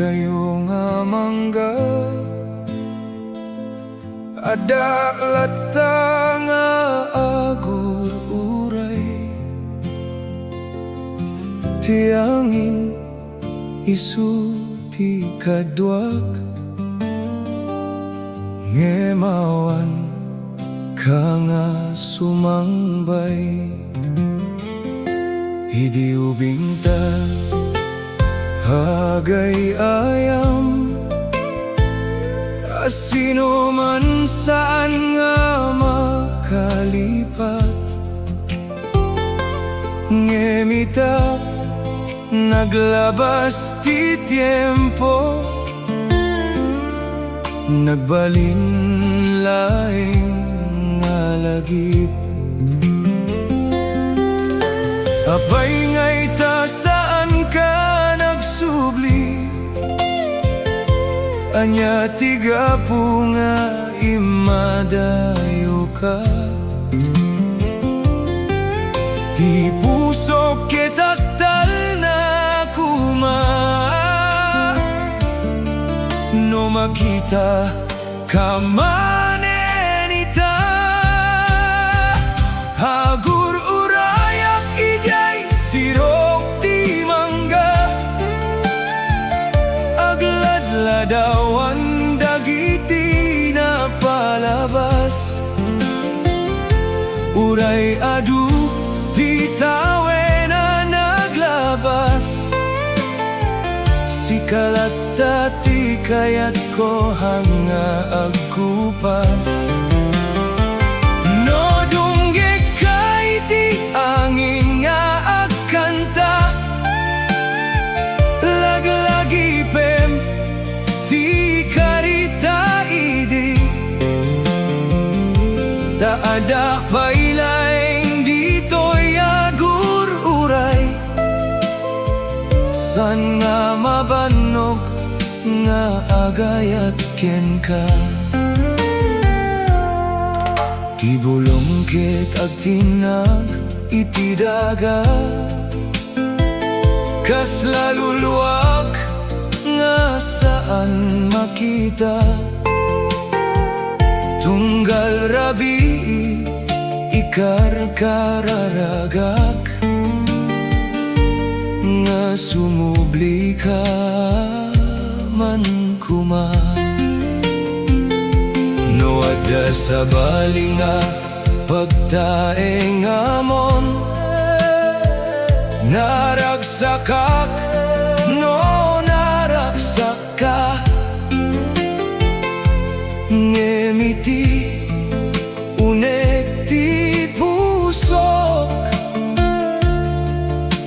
kayo nga mangga, ada lata nga agur uray, tiangin isu ti kaduak, ngemawan ka nga sumangbay. Idi ubing ta hagay ayam, asino man saan nga makalipat, ngemita naglabas ti tiempo, nagbalin laing nga lagip. Apay nga'y ta saan ka nagsubli, anya tiga po nga imadayo ka. Di puso kitaktal na kuma, no makita ka manenita. Hagur urayak ijay sirok ti mangga, agladladawan dagiti na palabas, uray adu di tawe na naglabas. Sikalat ti kayat ko hanga agkupas, no dunggig kay ti angin nga agkanta, laglagi pem ti karita idi, taadak pailaing dito'y agur uray, san nga mabanog nga agayat ken ka. Ti bulong ket agtinag iti daga, kas laluluwag nga saan makita, tunggal rabi ikar kararagak, nga sumubli ka man kuma. No adda sa balinga pagtaeng amon, naragsakak no naragsaka, ngemiti unek ti pusok,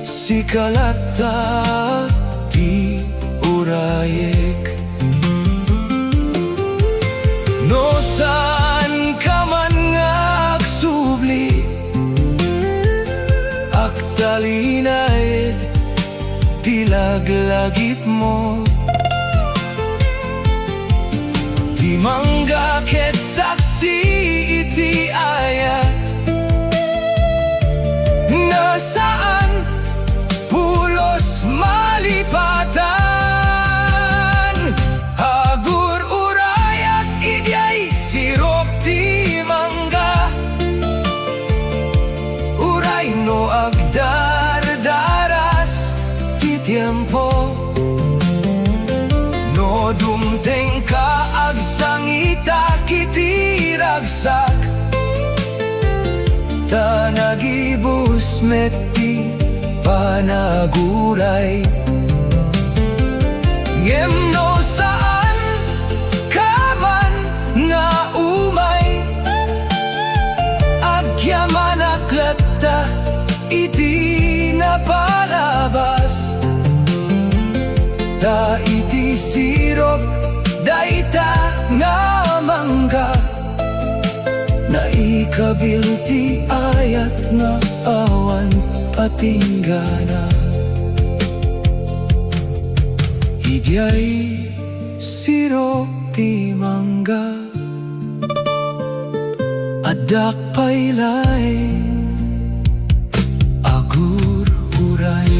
sikalata ti urayek. No saan ka man nga agsubli, aktalinait tilaglagip mo, di mangga ket saksi iti ayat, nasaan pulos malipatan. Hagur urayak idyay sirop ti mangga, uray no agdardaras ti tiempo, no dumteng ka agsangita kiti ragsak, ta nagibus metti panaguray. Ngem no saan ka man nga umay, agyaman aklata iti napalabas, ta iti sirop daita nga mangga, naikabil ti ayat nga awan patinggana. Idyay sirop ti mangga, adak pailaing agur uray.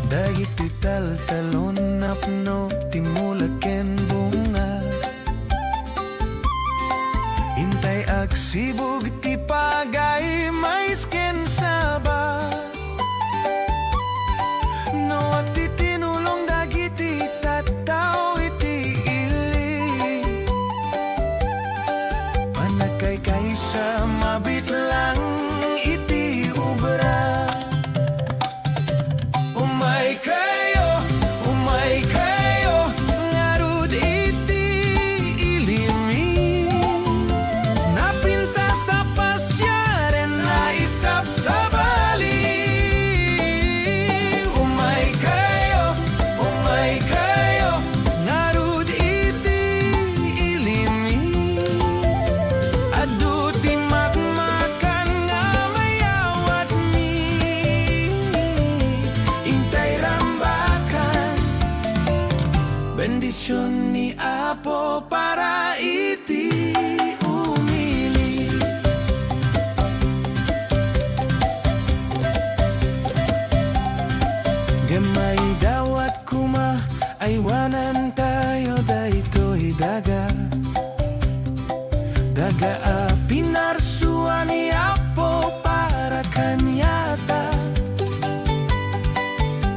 Dagiti taltalon napno timulaken bunga Intay agsibog ti pagay maisken saba No at ti tinulong dagiti tattao iti ili Panagkay kaysa mabit lang iti ubra Umay kayo, ngarud iti ilimi Napinta sa pasyaren na isap sa bali Umay kayo, ngarud iti ilimi Adu ti makmakan nga mayawat mi Intay rambakan Bendisyon ni Apo para iti umili Gamay dawat kuma aywanan tayo daytoy daga Daga a pinarsuan ni Apo para kanyata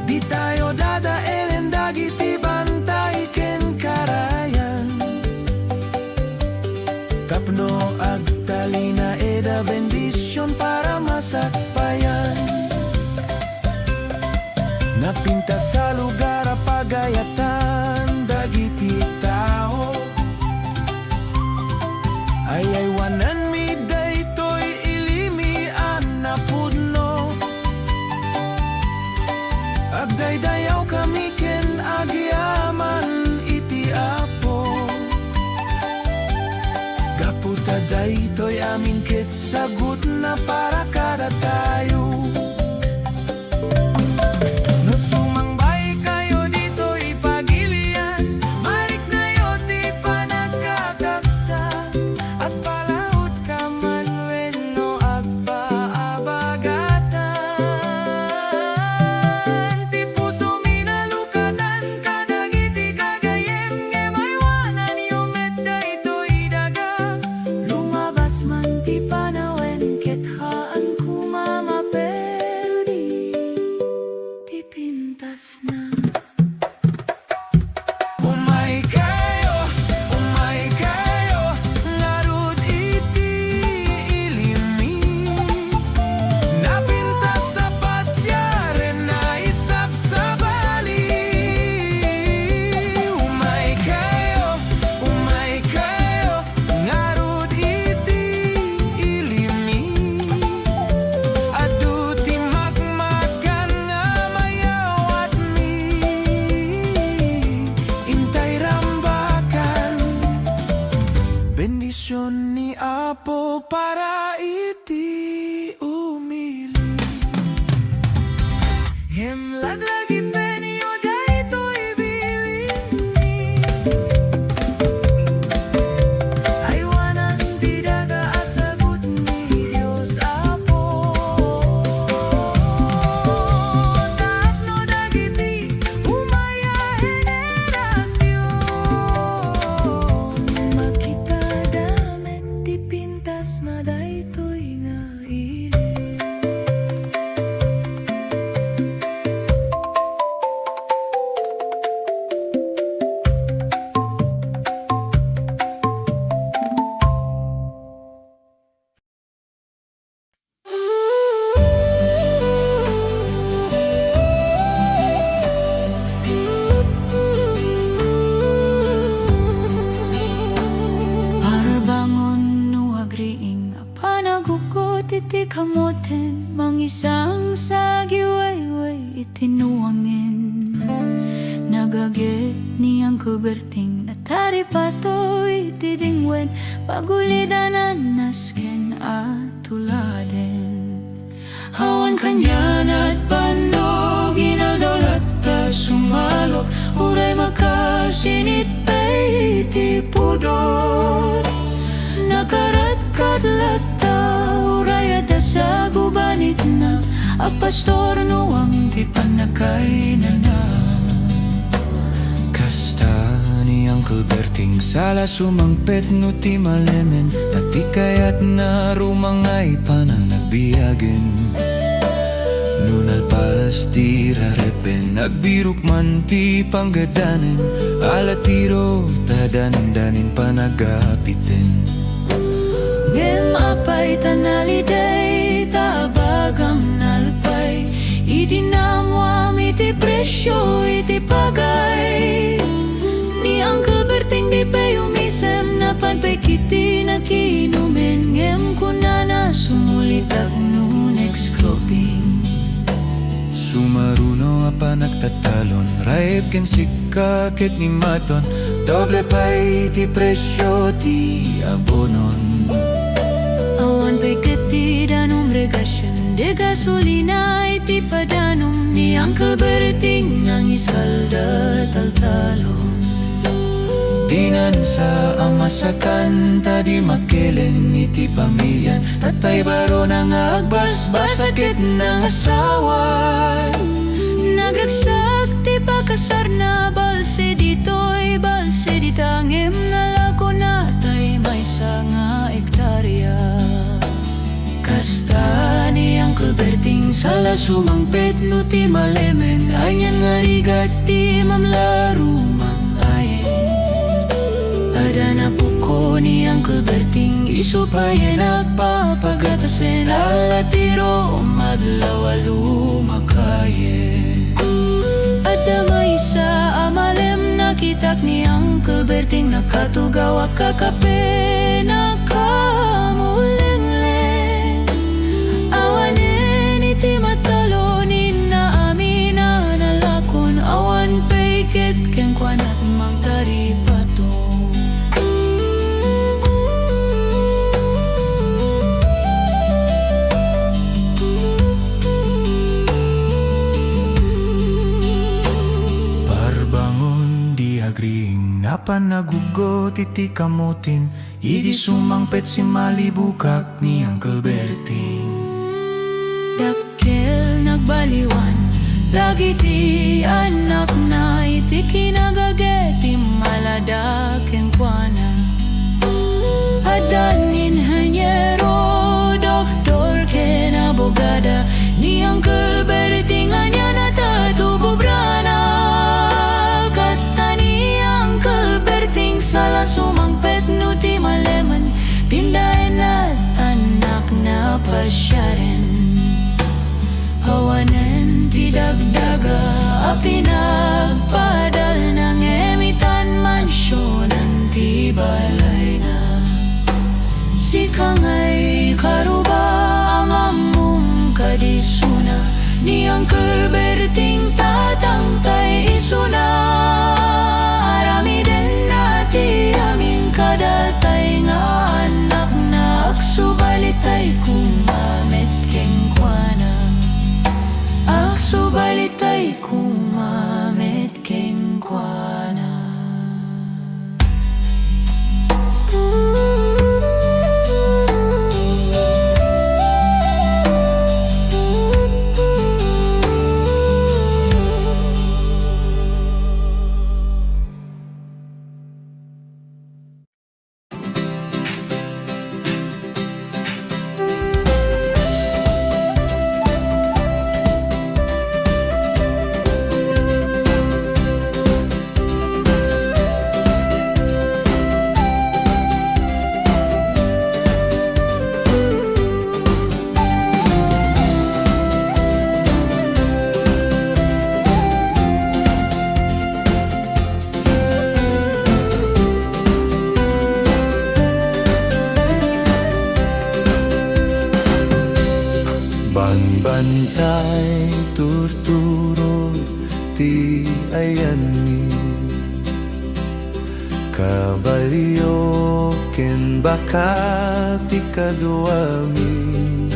Di tayo dadaelen dagiti bantay ken karayan Tapno agtalina eda bendisyon para masakpayan Napinta sa lugar a pagayatan dagiti tao Ayaywanan mi daytoy ilimi napudno Agdaydayaw kami ken agyaman iti Apo Gaputa daytoy amin ket sagut na para kada tayo No sumangbay kayo dito ipagilian Marik na yoti panagkakaksa At palaut ka man wenno agpaabagatan Ti puso minalukatan kadagiti kagayem Ngemaywanan yumet daytoy daga Lumabas man ti panawen ket haan kumamaperdi Ti pintas na Umay kayo, ngarud iti ilimi Napintas sa pasyaren na isap sa bali Umay kayo, ngarud iti ilimi Adu ti makmakan nga mayawat mi Intay rambakan Bendisyon ni Apo para iti umili Himlaglagi penyo daytoy bilini Aywanan ti daga asagut ni Dios Apo Tapno dagiti umaya henerasyon Makita damet ti pintas na daytoy nga ili Parbangon no agriing apanagugot iti kamoten Mangisang sagiwayway itinuangin Nagagit niyang kuberting nataripato iti dingwen Pagulidanan nasken at tuladen Hawan kanyan at bandog inaldolat ta sumalok Uray makasinit pay iti pudot Nakarat kadlat ta uraya da sa gubanit na At pastor nuang ti panakay na Kasta ni Uncle Berting sala sumangpet no ti malemen. Tati kayat na rumangay pa na nagbiyagen. Nunalpas ti rarepen, nagbirok man ti panggadanen. Alatiro tadandanin pa nagapiten. Ngem apay tanaliday tabagam nalpay. Idinamwam iti presyo iti pagay. Ni Uncle Berting di payumisem na panpay kiti nakinumen. Ngem kunana sumulitag no next cropping. Sumaruno apa nagtatalon, raib ken sikakit ni maton. Doble pa iti presyo ti abonon. Awan pa'y katidanong regasyon, de gasolina iti padanong. Ni Uncle Berting nang isalda taltalon. Dinan sa amasakan, tadi makelen iti pamilyan. Tatay baro nang agbasbas, sakit ng asawan. Nagragsak ti pakasar na balse dito'y balse ditangim. Nalako na tay may nga ektarya. Kasta ni Uncle Berting sala sumangpet no ti malemen. Anyan nga rigat ti mamlaro ada na puko ni Uncle Berting, isupayan at papagatasin. Alatiro madlaw lumakaye. Ada may isa amalem nakitak ni Uncle Berting. Nakatugaw kakape nakamulengleng. Awanen iti matalonin na amin na nalakon. Awan paiket ken kwanat mang taripato. Napanagugot iti kamutin, idi sumangpet si malibukak ni Uncle Berting. Dakkel nagbaliwan, lagi ti anak na iti kinagageti maladak ken kuana. Adanin hanyero, doktor ken abogada, ni Uncle Berting anya natatububrana. Kasta ni Uncle Berting sala sumangpet no ti maleman. Pindahin at anak na pasyaren. Hawanen ti dagdaga a pinagpadal ng emitan mansyonan ti balay na. Si kangay karuba amamum kadisuna, ni Uncle Berting tatangtay isuna. Arami din nati amin kadatay nga anak na aksubalitay kumamit keng kuana. Aksubalitay kumamit keng kuana. Banbantay turturo ti ayani, kabalyo ken baka ti kaduami.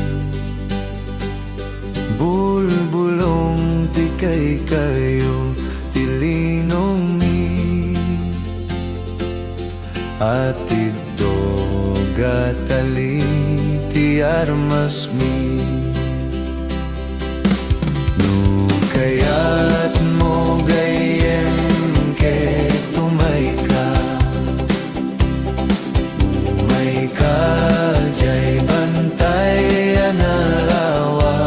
Bulbulong ti kay kayo ti linong mi, at idog at ali ti armas mi. No kaya't mo gayem ke tumay ka jay bantay analawa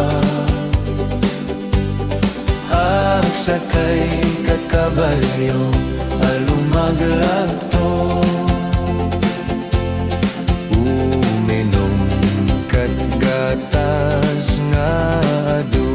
sakay kat kabalyo alumaglagto uminom kat gatas nga adu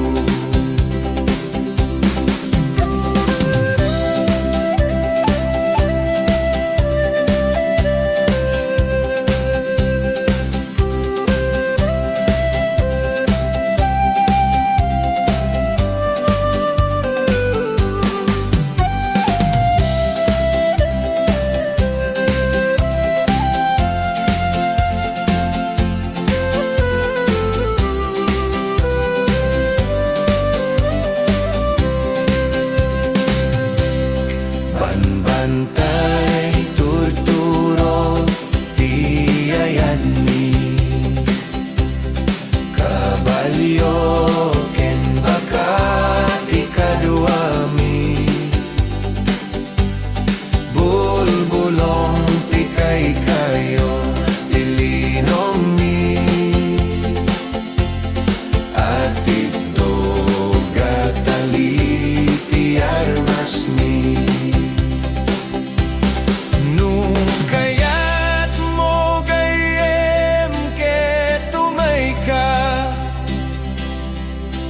Bantay tuturo tiyayan mi kabalyo ken bakat ikadua mi bulbulong tikay kayo tilinom mi at ito gatali tiarmas mi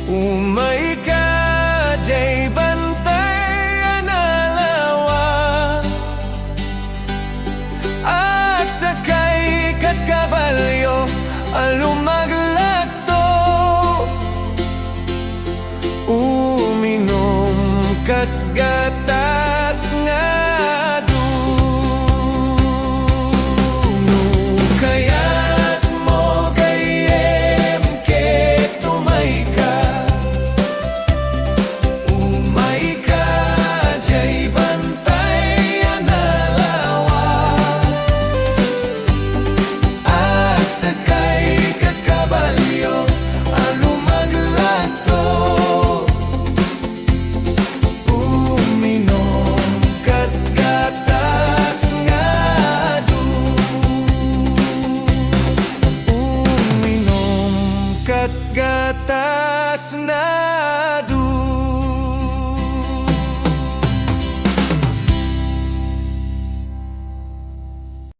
umay ka jay bantay analawa ak sakay kat kabalyo alumaglagto uminom kat gatas nga adu no kaya't mo gayem ke tumay ka sakay kat kabalyo alumaglagto uminom kat gatas nga adu uminom kat gatas na